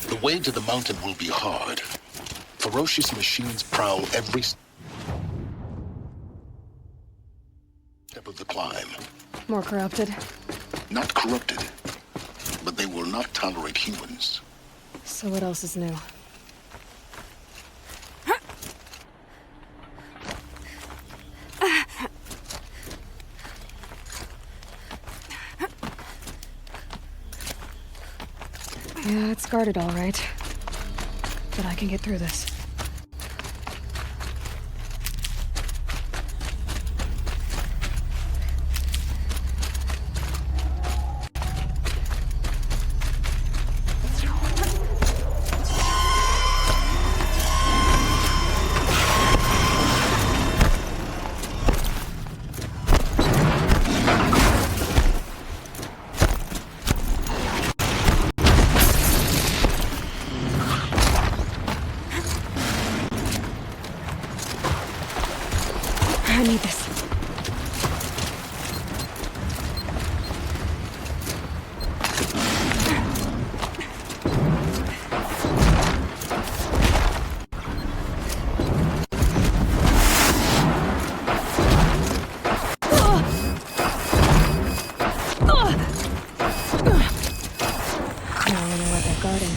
The way to the mountain will be hard. Ferocious machines prowl every step of the climb. More corrupted? Not corrupted, but they will not tolerate humans. So what else is new? Yeah, it's guarded all right. But I can get through this. I need this. Now I know what they're guarding.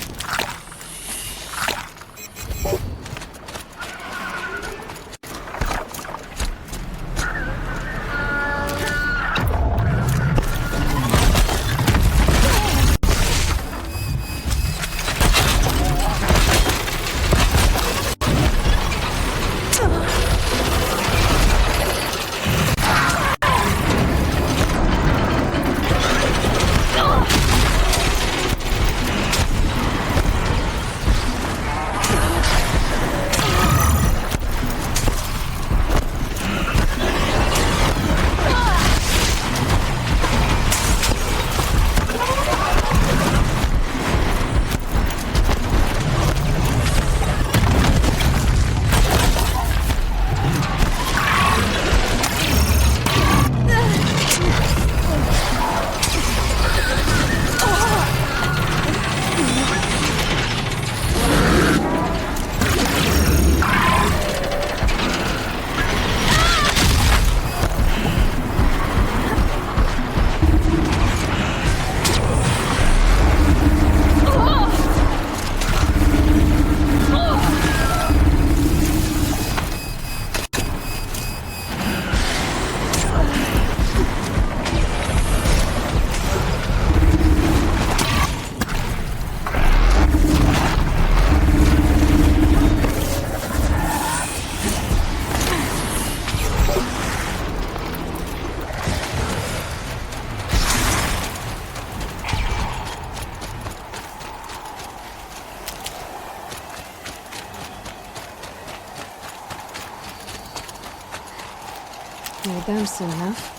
Need them soon enough.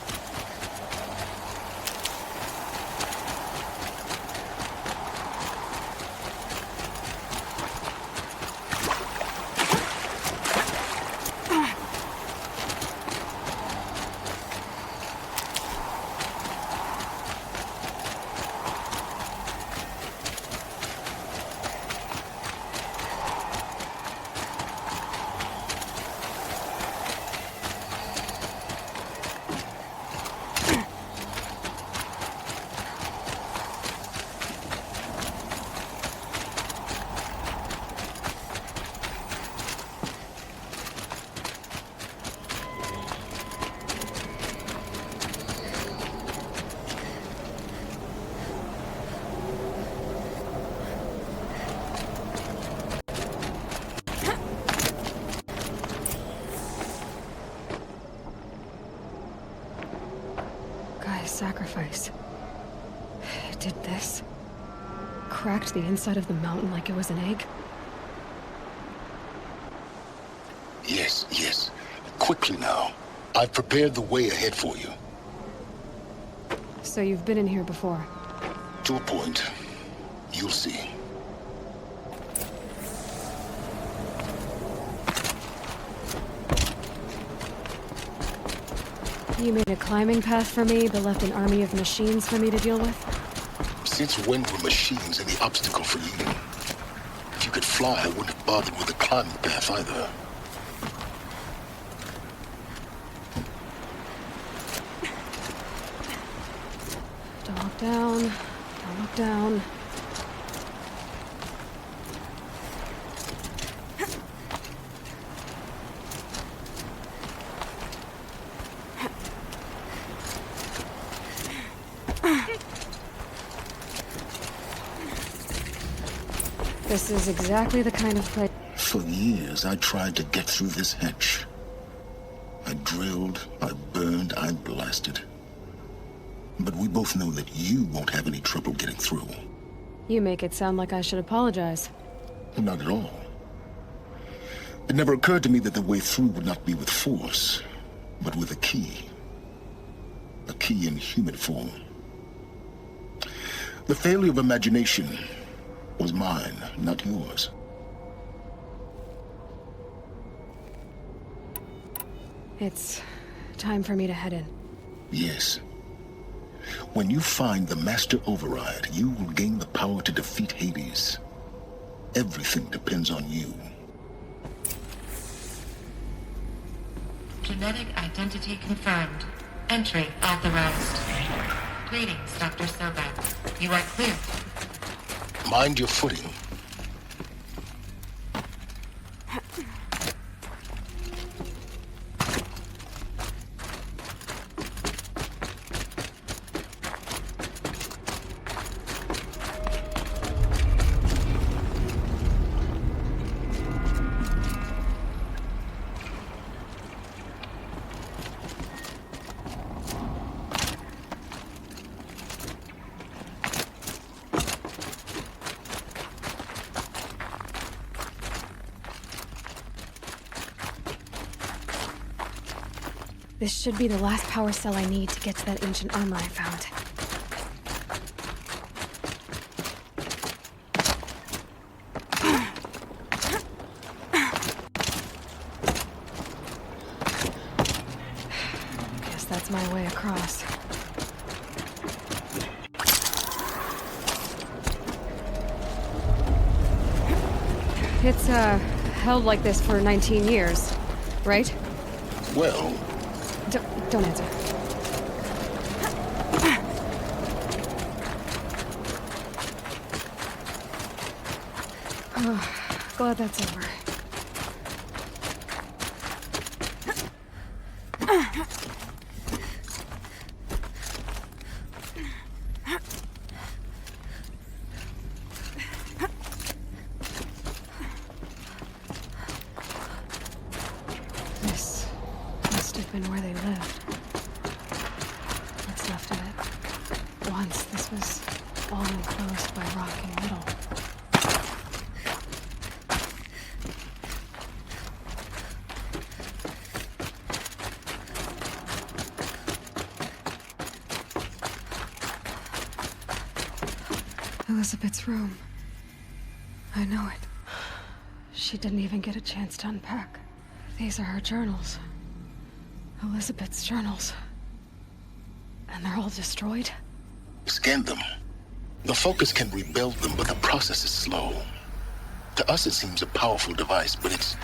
sacrifice. It did this. Cracked the inside of the mountain like it was an egg. Yes, yes. Quickly now. I've prepared the way ahead for you. So you've been in here before? To a point. You'll see. You made a climbing path for me, but left an army of machines for me to deal with? Since when were machines any obstacle for you? If you could fly, I wouldn't have bothered with the climbing path either. Don't look down. Don't look down. This is exactly the kind of place... For years, I tried to get through this hatch. I drilled, I burned, I blasted. But we both know that you won't have any trouble getting through. You make it sound like I should apologize. Not at all. It never occurred to me that the way through would not be with force, but with a key. A key in human form. The failure of imagination was mine, not yours. It's time for me to head in. Yes. When you find the Master Override, you will gain the power to defeat Hades. Everything depends on you. Genetic identity confirmed. Entry authorized. Greetings, Dr. Sobek. You are clear. Mind your footing. This should be the last power cell I need to get to that ancient armor I found. Guess that's my way across. It's, held like this for 19 years, right? Well... Don't answer. Oh, glad that's over. This must have been where they lived. What's left of it. Once this was all enclosed by rock and metal. Elizabeth's room. I know it. She didn't even get a chance to unpack. These are her journals. Elizabeth's journals. And they're all destroyed? Scan them. The Focus can rebuild them, but the process is slow. To us it seems a powerful device, but its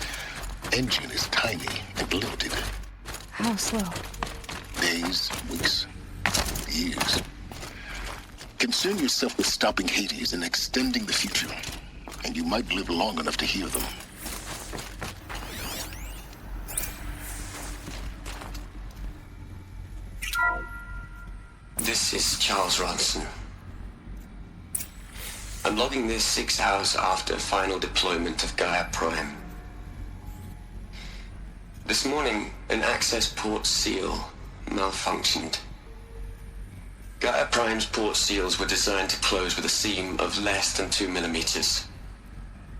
engine is tiny and limited. How slow? Days, weeks, years. Concern yourself with stopping Hades and extending the future, and you might live long enough to hear them. This is Charles Ronson. I'm logging this 6 hours after final deployment of Gaia Prime. This morning, an access port seal malfunctioned. Gaia Prime's port seals were designed to close with a seam of less than 2 millimeters.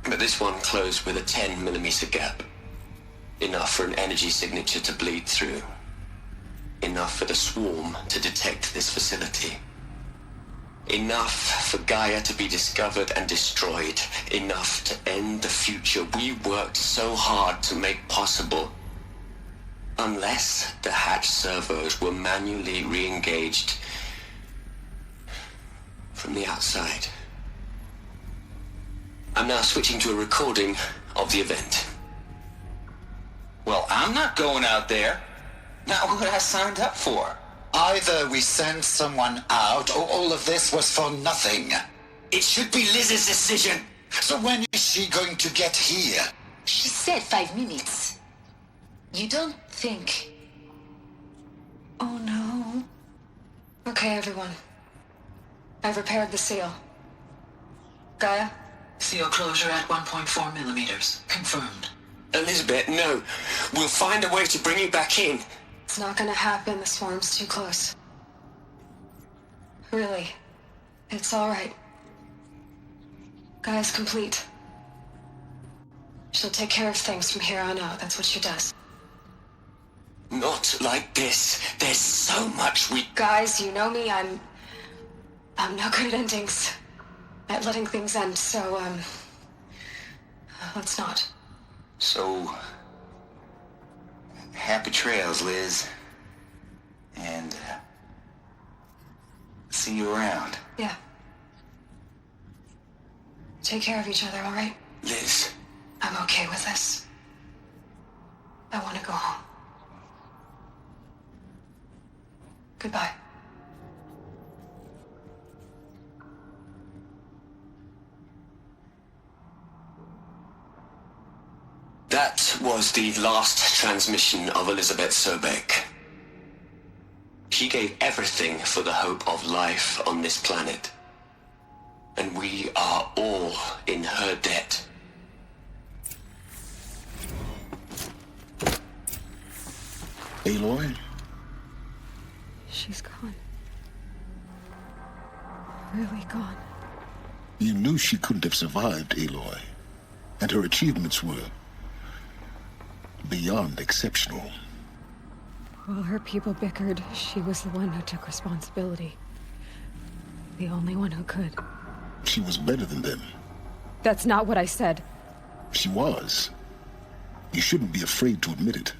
But this one closed with a 10 millimeter gap. Enough for an energy signature to bleed through. Enough for the swarm to detect this facility. Enough for Gaia to be discovered and destroyed. Enough to end the future we worked so hard to make possible. Unless the hatch servos were manually re-engaged from the outside. I'm now switching to a recording of the event. Well, I'm not going out there. Not what I signed up for. Either we send someone out, or all of this was for nothing. It should be Liz's decision. So when is she going to get here? She said 5 minutes. You don't think... Oh no. Okay, everyone. I've repaired the seal. Gaia? Seal closure at 1.4 millimeters. Confirmed. Elizabeth, no. We'll find a way to bring you back in. It's not gonna happen. The swarm's too close. Really. It's alright. Gaia's complete. She'll take care of things from here on out. That's what she does. Not like this. There's so much we... Guys, you know me. I'm no good at endings. At letting things end, so, let's not. So... happy trails, Liz. And, see you around. Yeah. Take care of each other, alright? Liz. I'm okay with this. I want to go home. Goodbye. That was the last transmission of Elizabeth Sobeck. She gave everything for the hope of life on this planet. And we are all in her debt. Aloy? She's gone. Really gone. You knew she couldn't have survived, Aloy. And her achievements were beyond exceptional. While her people bickered, she was the one who took responsibility. The only one who could. She was better than them. That's not what I said. She was. You shouldn't be afraid to admit it.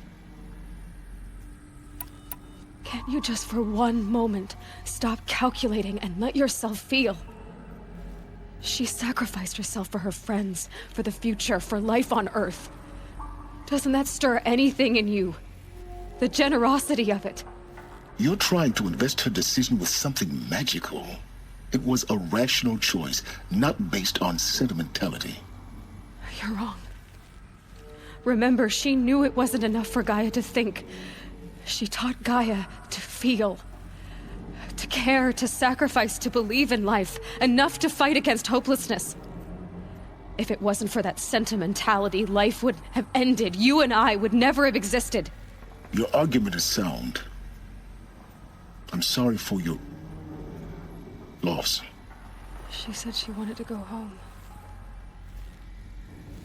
Can't you just for one moment stop calculating and let yourself feel? She sacrificed herself for her friends, for the future, for life on Earth. Doesn't that stir anything in you? The generosity of it. You're trying to invest her decision with something magical. It was a rational choice, not based on sentimentality. You're wrong. Remember, she knew it wasn't enough for Gaia to think. She taught Gaia to feel. To care, to sacrifice, to believe in life. Enough to fight against hopelessness. If it wasn't for that sentimentality, life would have ended. You and I would never have existed. Your argument is sound. I'm sorry for your loss. She said she wanted to go home.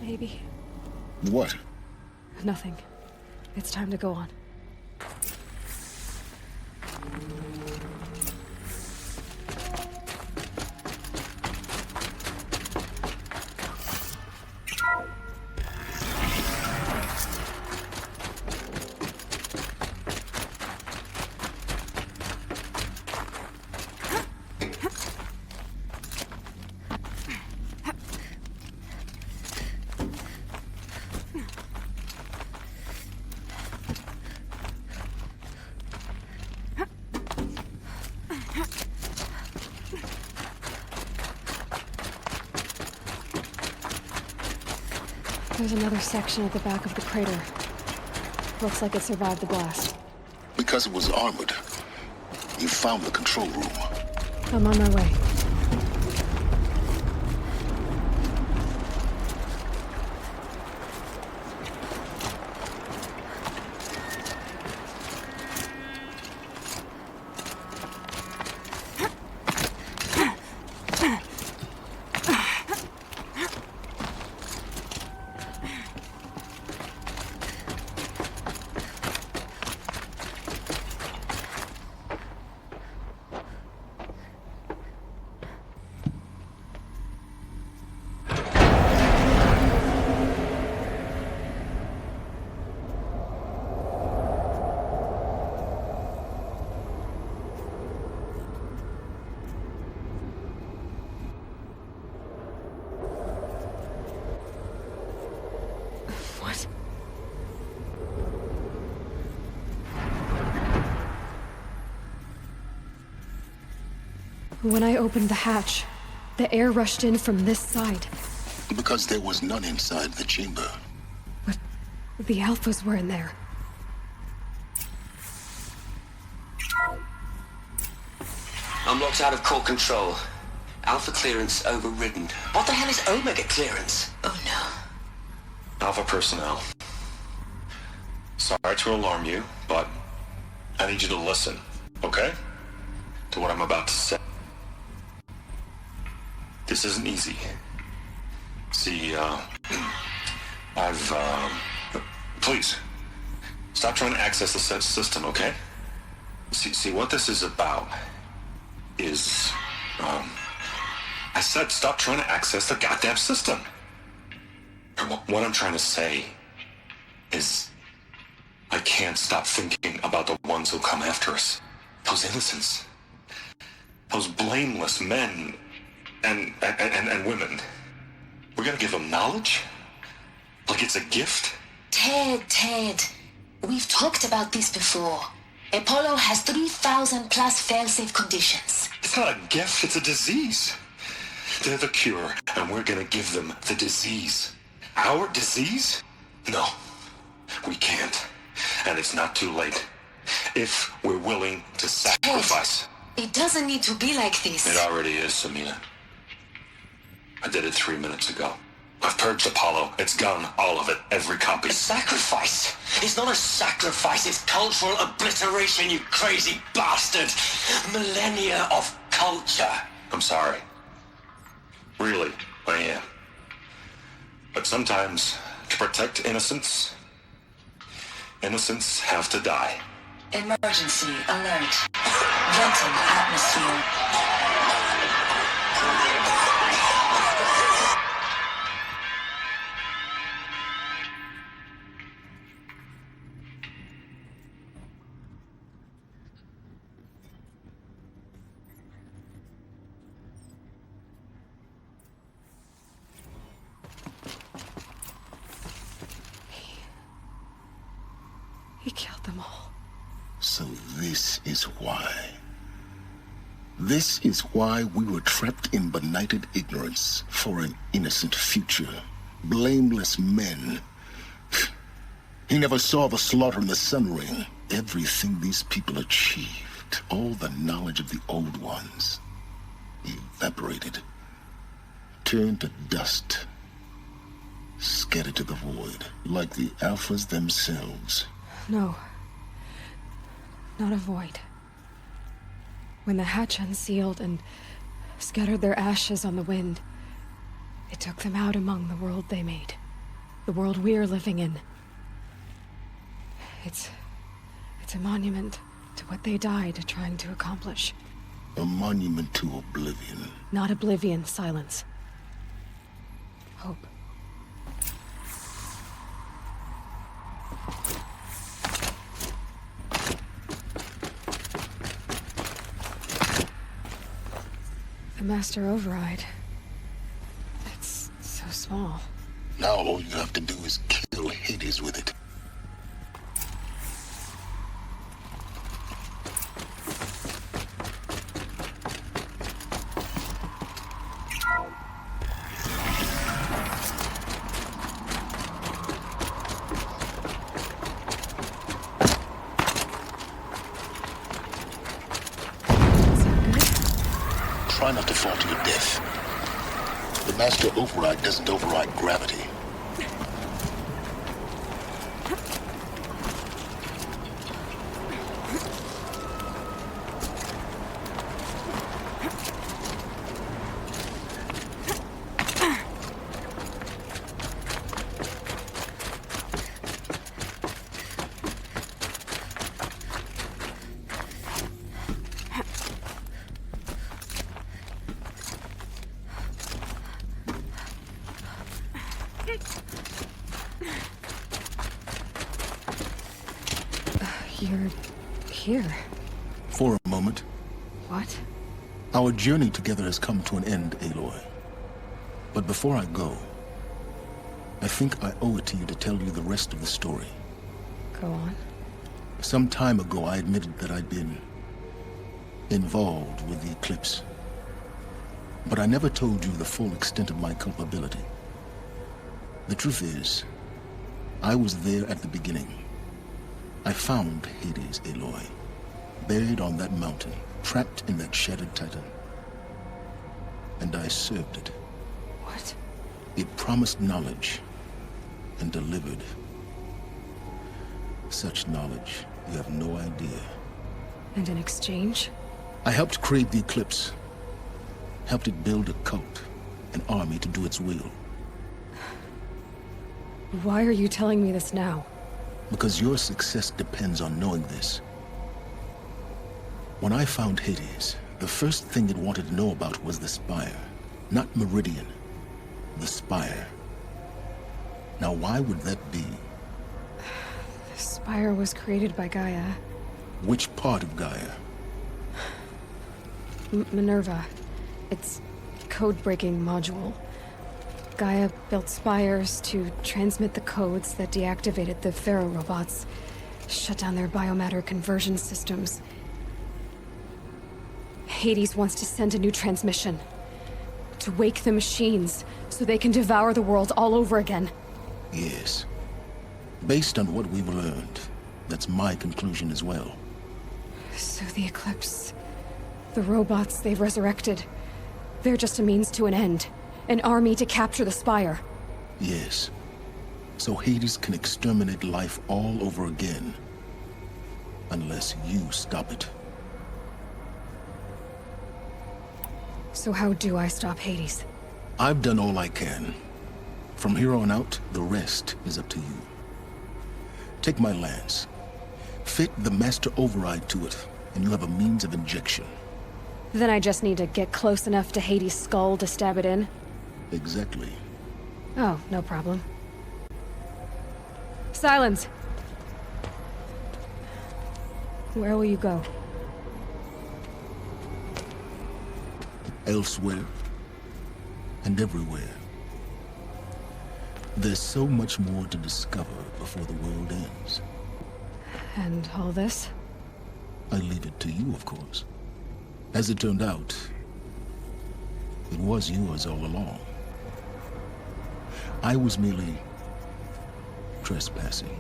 Maybe. What? Nothing. It's time to go on. There's another section at the back of the crater. Looks like it survived the blast. Because it was armored. You found the control room. I'm on my way. What? When I opened the hatch, the air rushed in from this side. Because there was none inside the chamber. But the Alphas were in there. I'm locked out of core control. Alpha clearance overridden. What the hell is Omega clearance? Oh no. Alpha personnel. Sorry to alarm you, but I need you to listen, okay? To what I'm about to say. This isn't easy. See, please, stop trying to access the system, okay? See, what this is about is, I said stop trying to access the goddamn system. What I'm trying to say is, I can't stop thinking about the ones who come after us. Those innocents. Those blameless men and women. We're gonna give them knowledge? Like it's a gift? Ted. We've talked about this before. Apollo has 3,000 plus fail-safe conditions. It's not a gift, it's a disease. They're the cure, and we're gonna give them the disease. Our disease? No, we can't. And it's not too late. If we're willing to sacrifice. Ted, it doesn't need to be like this. It already is, Samina. I did it 3 minutes ago. I've purged Apollo. It's gone, all of it, every copy. A sacrifice? It's not a sacrifice, it's cultural obliteration, you crazy bastard! Millennia of culture! I'm sorry. Really, I am. But sometimes, to protect innocence, innocents have to die. Emergency alert. Venting atmosphere. He killed them all. So this is why. This is why we were trapped in benighted ignorance for an innocent future. Blameless men. He never saw the slaughter in the Sun Ring. Everything these people achieved, all the knowledge of the old ones, evaporated, turned to dust, scattered to the void, like the Alphas themselves. No. Not a void. When the hatch unsealed and scattered their ashes on the wind, it took them out among the world they made. The world we're living in. It's a monument to what they died trying to accomplish. A monument to oblivion. Not oblivion, silence. Hope. The Master Override. It's so small. Now all you have to do is kill Hades with it. Try not to fall to your death. The Master Override doesn't override gravity. You're here. For a moment. What? Our journey together has come to an end, Aloy. But before I go, I think I owe it to you to tell you the rest of the story. Go on. Some time ago, I admitted that I'd been involved with the eclipse. But I never told you the full extent of my culpability. The truth is, I was there at the beginning. I found Hades, Aloy, buried on that mountain, trapped in that shattered titan. And I served it. What? It promised knowledge and delivered. Such knowledge, you have no idea. And in exchange? I helped create the eclipse. Helped it build a cult, an army to do its will. Why are you telling me this now? Because your success depends on knowing this. When I found Hades, the first thing it wanted to know about was the Spire. Not Meridian. The Spire. Now why would that be? The Spire was created by Gaia. Which part of Gaia? Minerva. Its code-breaking module. Gaia built spires to transmit the codes that deactivated the Pharaoh robots, shut down their biomatter conversion systems. Hades wants to send a new transmission. To wake the machines, so they can devour the world all over again. Yes. Based on what we've learned, that's my conclusion as well. So the Eclipse... the robots they've resurrected... they're just a means to an end. An army to capture the Spire. Yes. So Hades can exterminate life all over again. Unless you stop it. So how do I stop Hades? I've done all I can. From here on out, the rest is up to you. Take my lance. Fit the master override to it, and you have a means of injection. Then I just need to get close enough to Hades' skull to stab it in? Exactly. Oh, no problem. Silence! Where will you go? Elsewhere. And everywhere. There's so much more to discover before the world ends. And all this? I leave it to you, of course. As it turned out, it was yours all along. I was merely trespassing.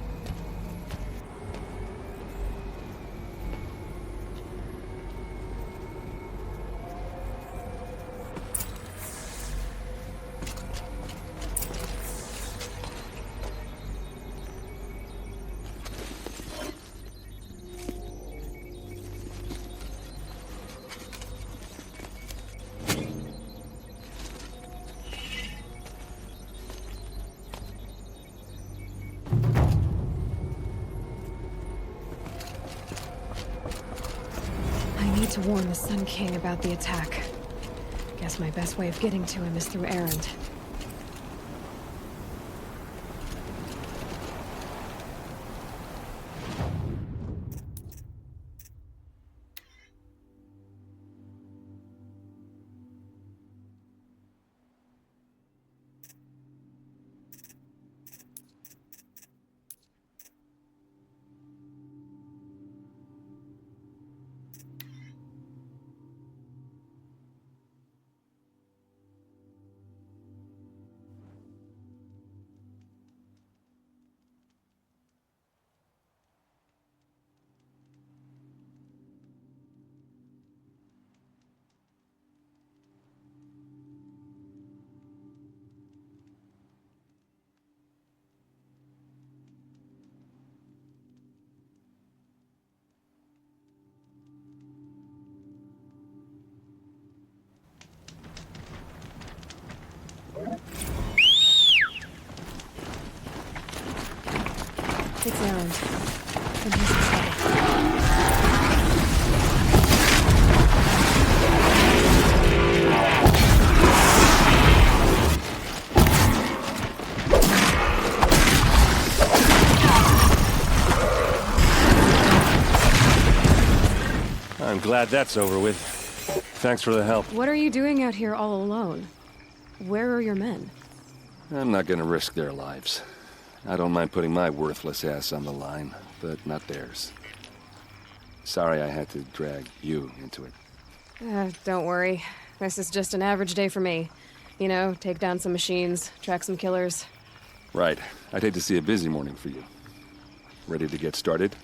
To warn the Sun King about the attack. Guess my best way of getting to him is through Erend. It's Erend. And he's in trouble. I'm glad that's over with. Thanks for the help. What are you doing out here all alone? Where are your men? I'm not gonna risk their lives. I don't mind putting my worthless ass on the line, but not theirs. Sorry I had to drag you into it. Don't worry. This is just an average day for me. You know, take down some machines, track some killers. Right. I'd hate to see a busy morning for you. Ready to get started?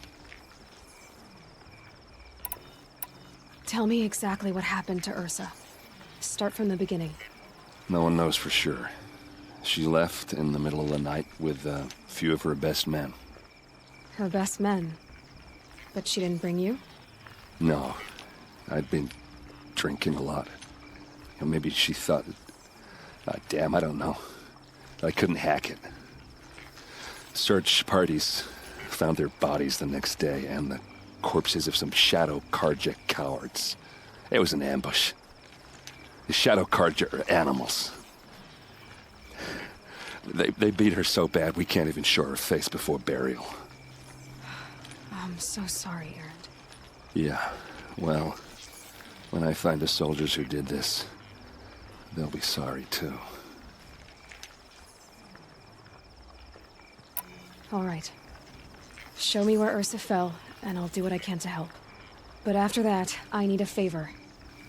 Tell me exactly what happened to Ursa. Start from the beginning. No one knows for sure. She left in the middle of the night with a few of her best men. Her best men? But she didn't bring you? No. I'd been drinking a lot. Or maybe she thought... damn, I don't know. I couldn't hack it. Search parties found their bodies the next day, and the corpses of some Shadow Karja cowards. It was an ambush. The Shadow Karja are animals. They beat her so bad we can't even show her face before burial. I'm so sorry, Erend. Yeah, well, when I find the soldiers who did this, they'll be sorry too. All right. Show me where Ursa fell, and I'll do what I can to help. But after that, I need a favor.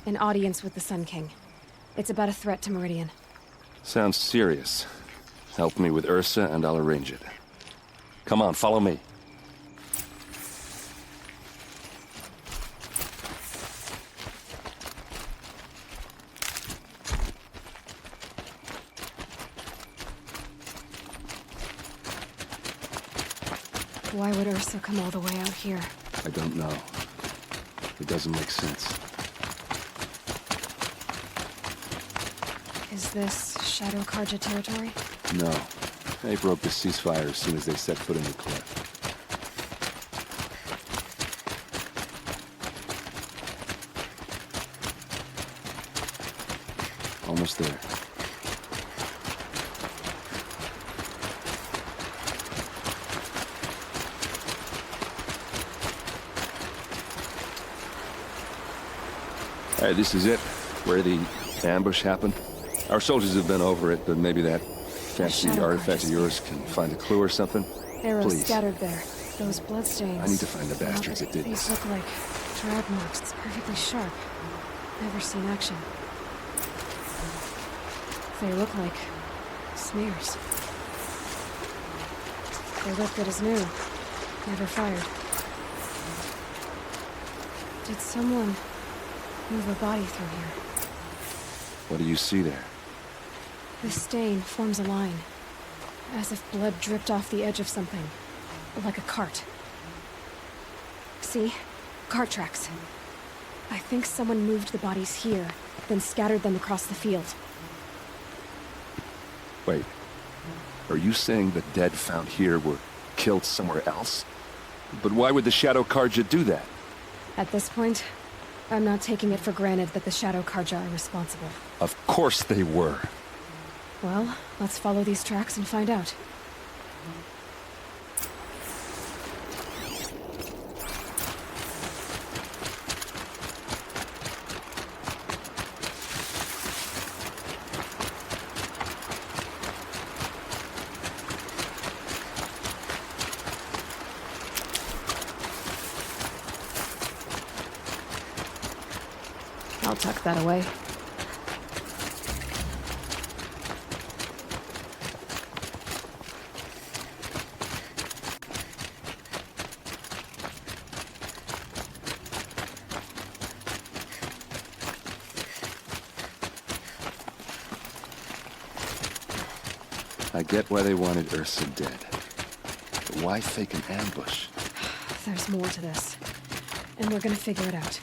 An audience with the Sun King. It's about a threat to Meridian. Sounds serious. Help me with Ursa and I'll arrange it. Come on, follow me. Why would Ursa come all the way out here? I don't know. It doesn't make sense. Is this Shadow Karja territory? No. They broke the ceasefire as soon as they set foot in the cliff. Almost there. All right, this is it. Where the ambush happened. Our soldiers have been over it, but maybe that fancy artifact of yours can find a clue or something? Arrows Please. scattered there. Those bloodstains. I need to find the bastards that did These this. look like drag marks. It's perfectly sharp. Never seen action. They look like smears. They look good as new. Never fired. Did someone move a body through here? What do you see there? The stain forms a line, as if blood dripped off the edge of something, like a cart. See? Cart tracks. I think someone moved the bodies here, then scattered them across the field. Wait. Are you saying the dead found here were killed somewhere else? But why would the Shadow Karja do that? At this point, I'm not taking it for granted that the Shadow Karja are responsible. Of course they were. Well, let's follow these tracks and find out. I'll tuck that away. I get why they wanted Ursa dead. But why fake an ambush? There's more to this. And we're gonna figure it out.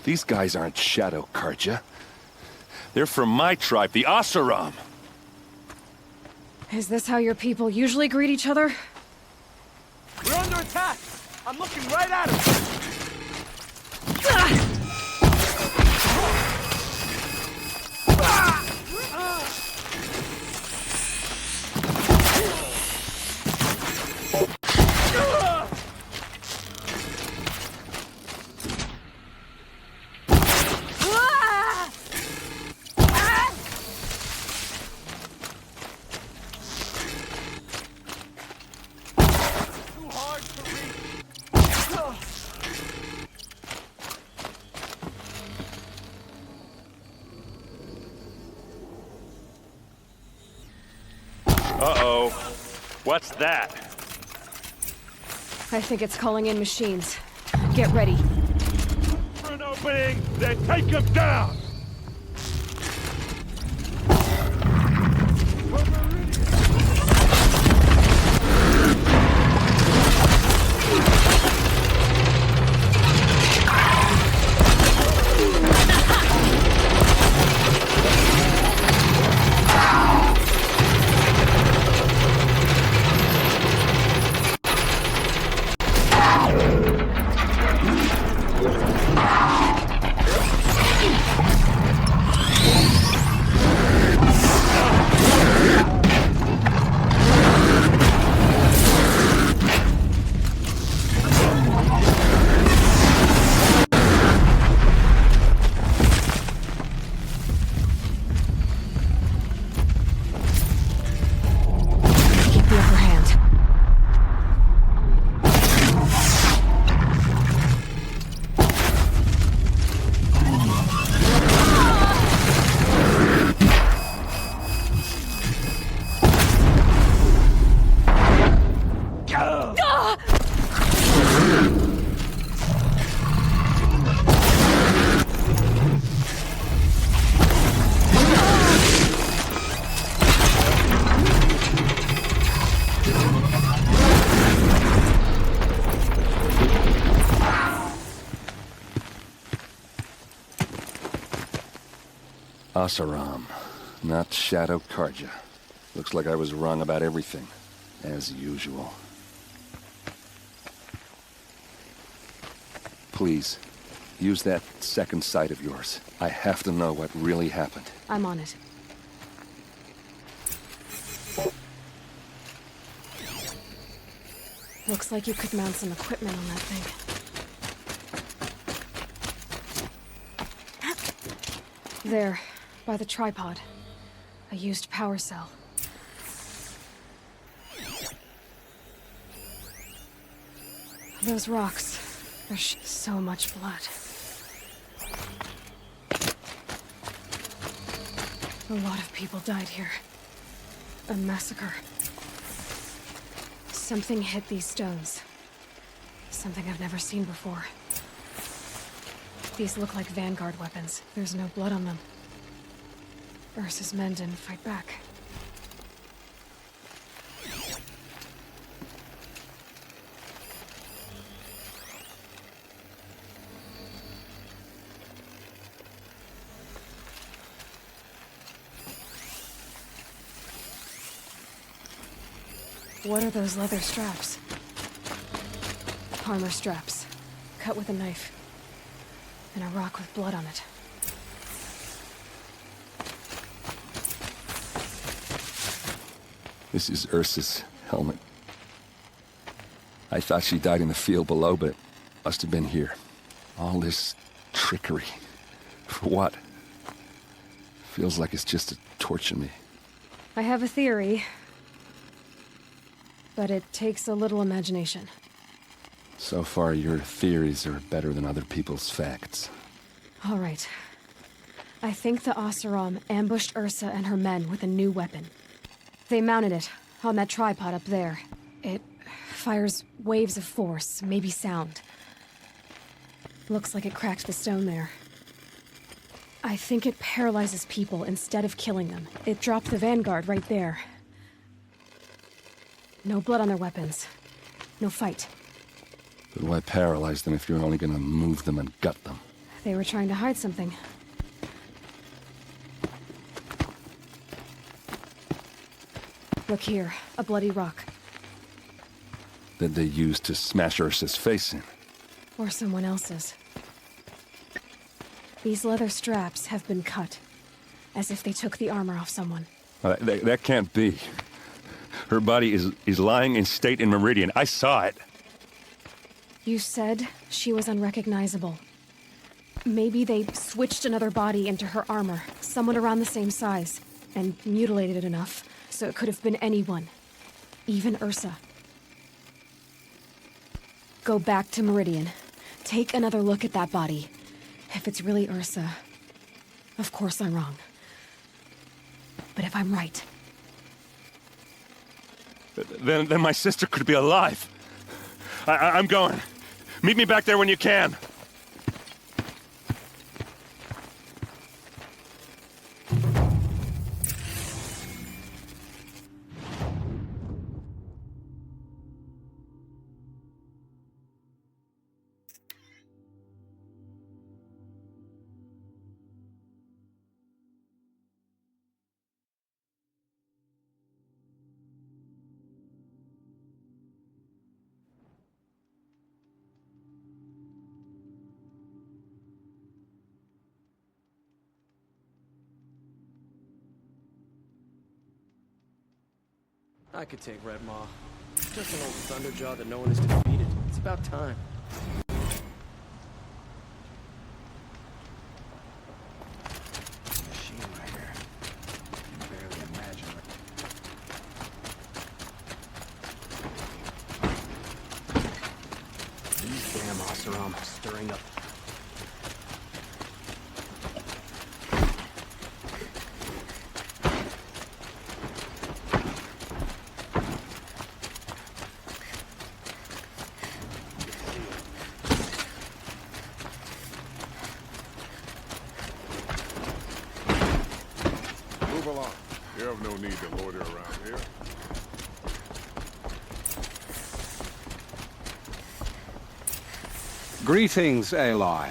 These guys aren't Shadow Karja. They're from my tribe, the Asaram. Is this how your people usually greet each other? We're under attack! I'm looking right at him! What's that? I think it's calling in machines. Get ready. For an opening, then take him down! Asaram, not Shadow Karja. Looks like I was wrong about everything, as usual. Please, use that second sight of yours. I have to know what really happened. I'm on it. Looks like you could mount some equipment on that thing. There, by the tripod. A used power cell. Those rocks. There's so much blood. A lot of people died here. A massacre. Something hit these stones. Something I've never seen before. These look like Vanguard weapons. There's no blood on them. Ursa's men didn't fight back. What are those leather straps? Armor straps, cut with a knife. And a rock with blood on it. This is Ursa's helmet. I thought she died in the field below, but it must have been here. All this trickery. For what? Feels like it's just to torture me. I have a theory. But it takes a little imagination. So far, your theories are better than other people's facts. All right. I think the Oseram ambushed Ursa and her men with a new weapon. They mounted it on that tripod up there. It fires waves of force, maybe sound. Looks like it cracked the stone there. I think it paralyzes people instead of killing them. It dropped the Vanguard right there. No blood on their weapons. No fight. But why paralyze them if you're only gonna move them and gut them? They were trying to hide something. Look here, a bloody rock. That they used to smash Ursa's face in. Or someone else's. These leather straps have been cut. As if they took the armor off someone. That can't be. Her body is lying in state in Meridian. I saw it. You said she was unrecognizable. Maybe they switched another body into her armor, someone around the same size, and mutilated it enough, so it could have been anyone. Even Ursa. Go back to Meridian. Take another look at that body. If it's really Ursa, of course I'm wrong. But if I'm right, then my sister could be alive. I'm going. Meet me back there when you can. I could take Red Maw. Just an old Thunderjaw that no one has defeated. It's about time. Machine right here. I can barely imagine it. These damn Oseram stirring up. You have no need to loiter around here. Greetings, Aloy.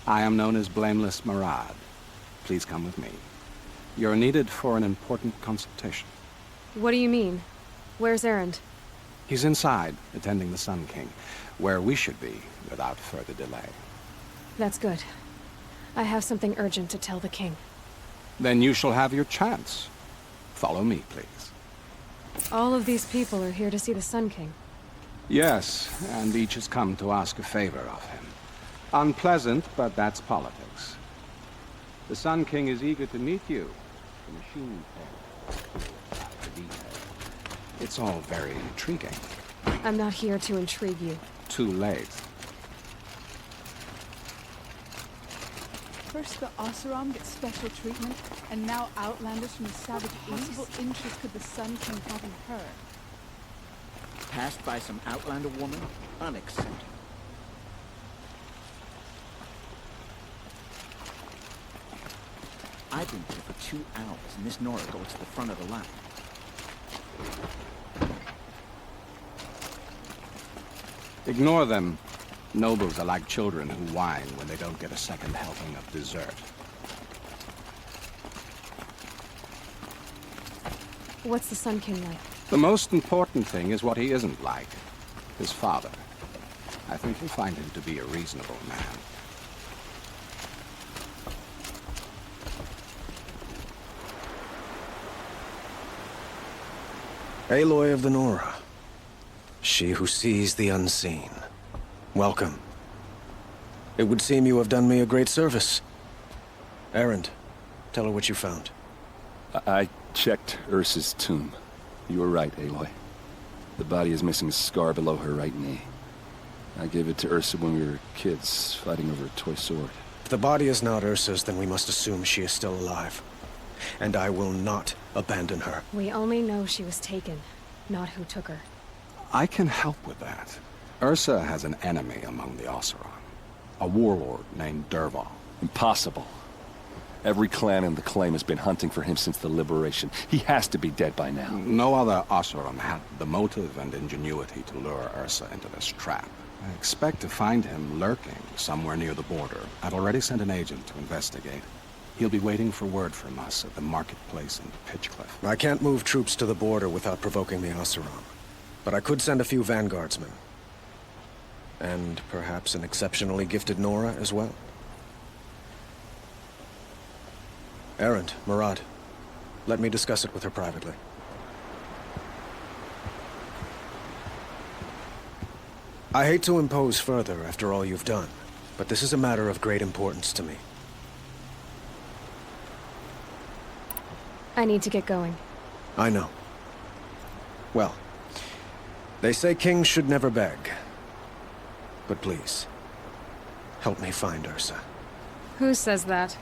I am known as Blameless Marad. Please come with me. You're needed for an important consultation. What do you mean? Where's Erend? He's inside, attending the Sun King, where we should be without further delay. That's good. I have something urgent to tell the king. Then you shall have your chance. Follow me, please. All of these people are here to see the Sun King. Yes, and each has come to ask a favor of him. Unpleasant, but that's politics. The Sun King is eager to meet you. The machine thing. It's all very intriguing. I'm not here to intrigue you. Too late. First the Oseram get special treatment, and now outlanders from the Savage East. What possible interest could the Sun King have in her? Passed by some outlander woman? Unacceptable. I've been here for 2 hours, and this Nora goes to the front of the line. Ignore them. Nobles are like children who whine when they don't get a second helping of dessert. What's the Sun King like? The most important thing is what he isn't like. His father. I think you'll find him to be a reasonable man. Aloy of the Nora. She who sees the unseen. Welcome. It would seem you have done me a great service. Erend, tell her what you found. I checked Ursa's tomb. You were right, Aloy. The body is missing a scar below her right knee. I gave it to Ursa when we were kids, fighting over a toy sword. If the body is not Ursa's, then we must assume she is still alive. And I will not abandon her. We only know she was taken, not who took her. I can help with that. Ursa has an enemy among the Oseram. A warlord named Dervahl. Impossible. Every clan in the claim has been hunting for him since the liberation. He has to be dead by now. No other Oseram had the motive and ingenuity to lure Ursa into this trap. I expect to find him lurking somewhere near the border. I've already sent an agent to investigate. He'll be waiting for word from us at the marketplace in Pitchcliff. I can't move troops to the border without provoking the Oseram. But I could send a few vanguardsmen. And perhaps an exceptionally gifted Nora as well. Erend, Marad, let me discuss it with her privately. I hate to impose further after all you've done, but this is a matter of great importance to me. I need to get going. I know. Well, they say kings should never beg. But please, help me find Ursa. Who says that?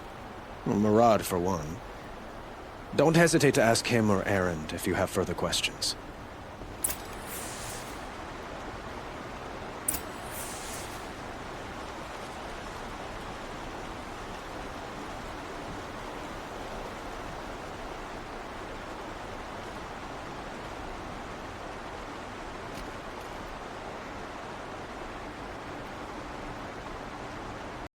Well, Marad, for one. Don't hesitate to ask him or Erend if you have further questions.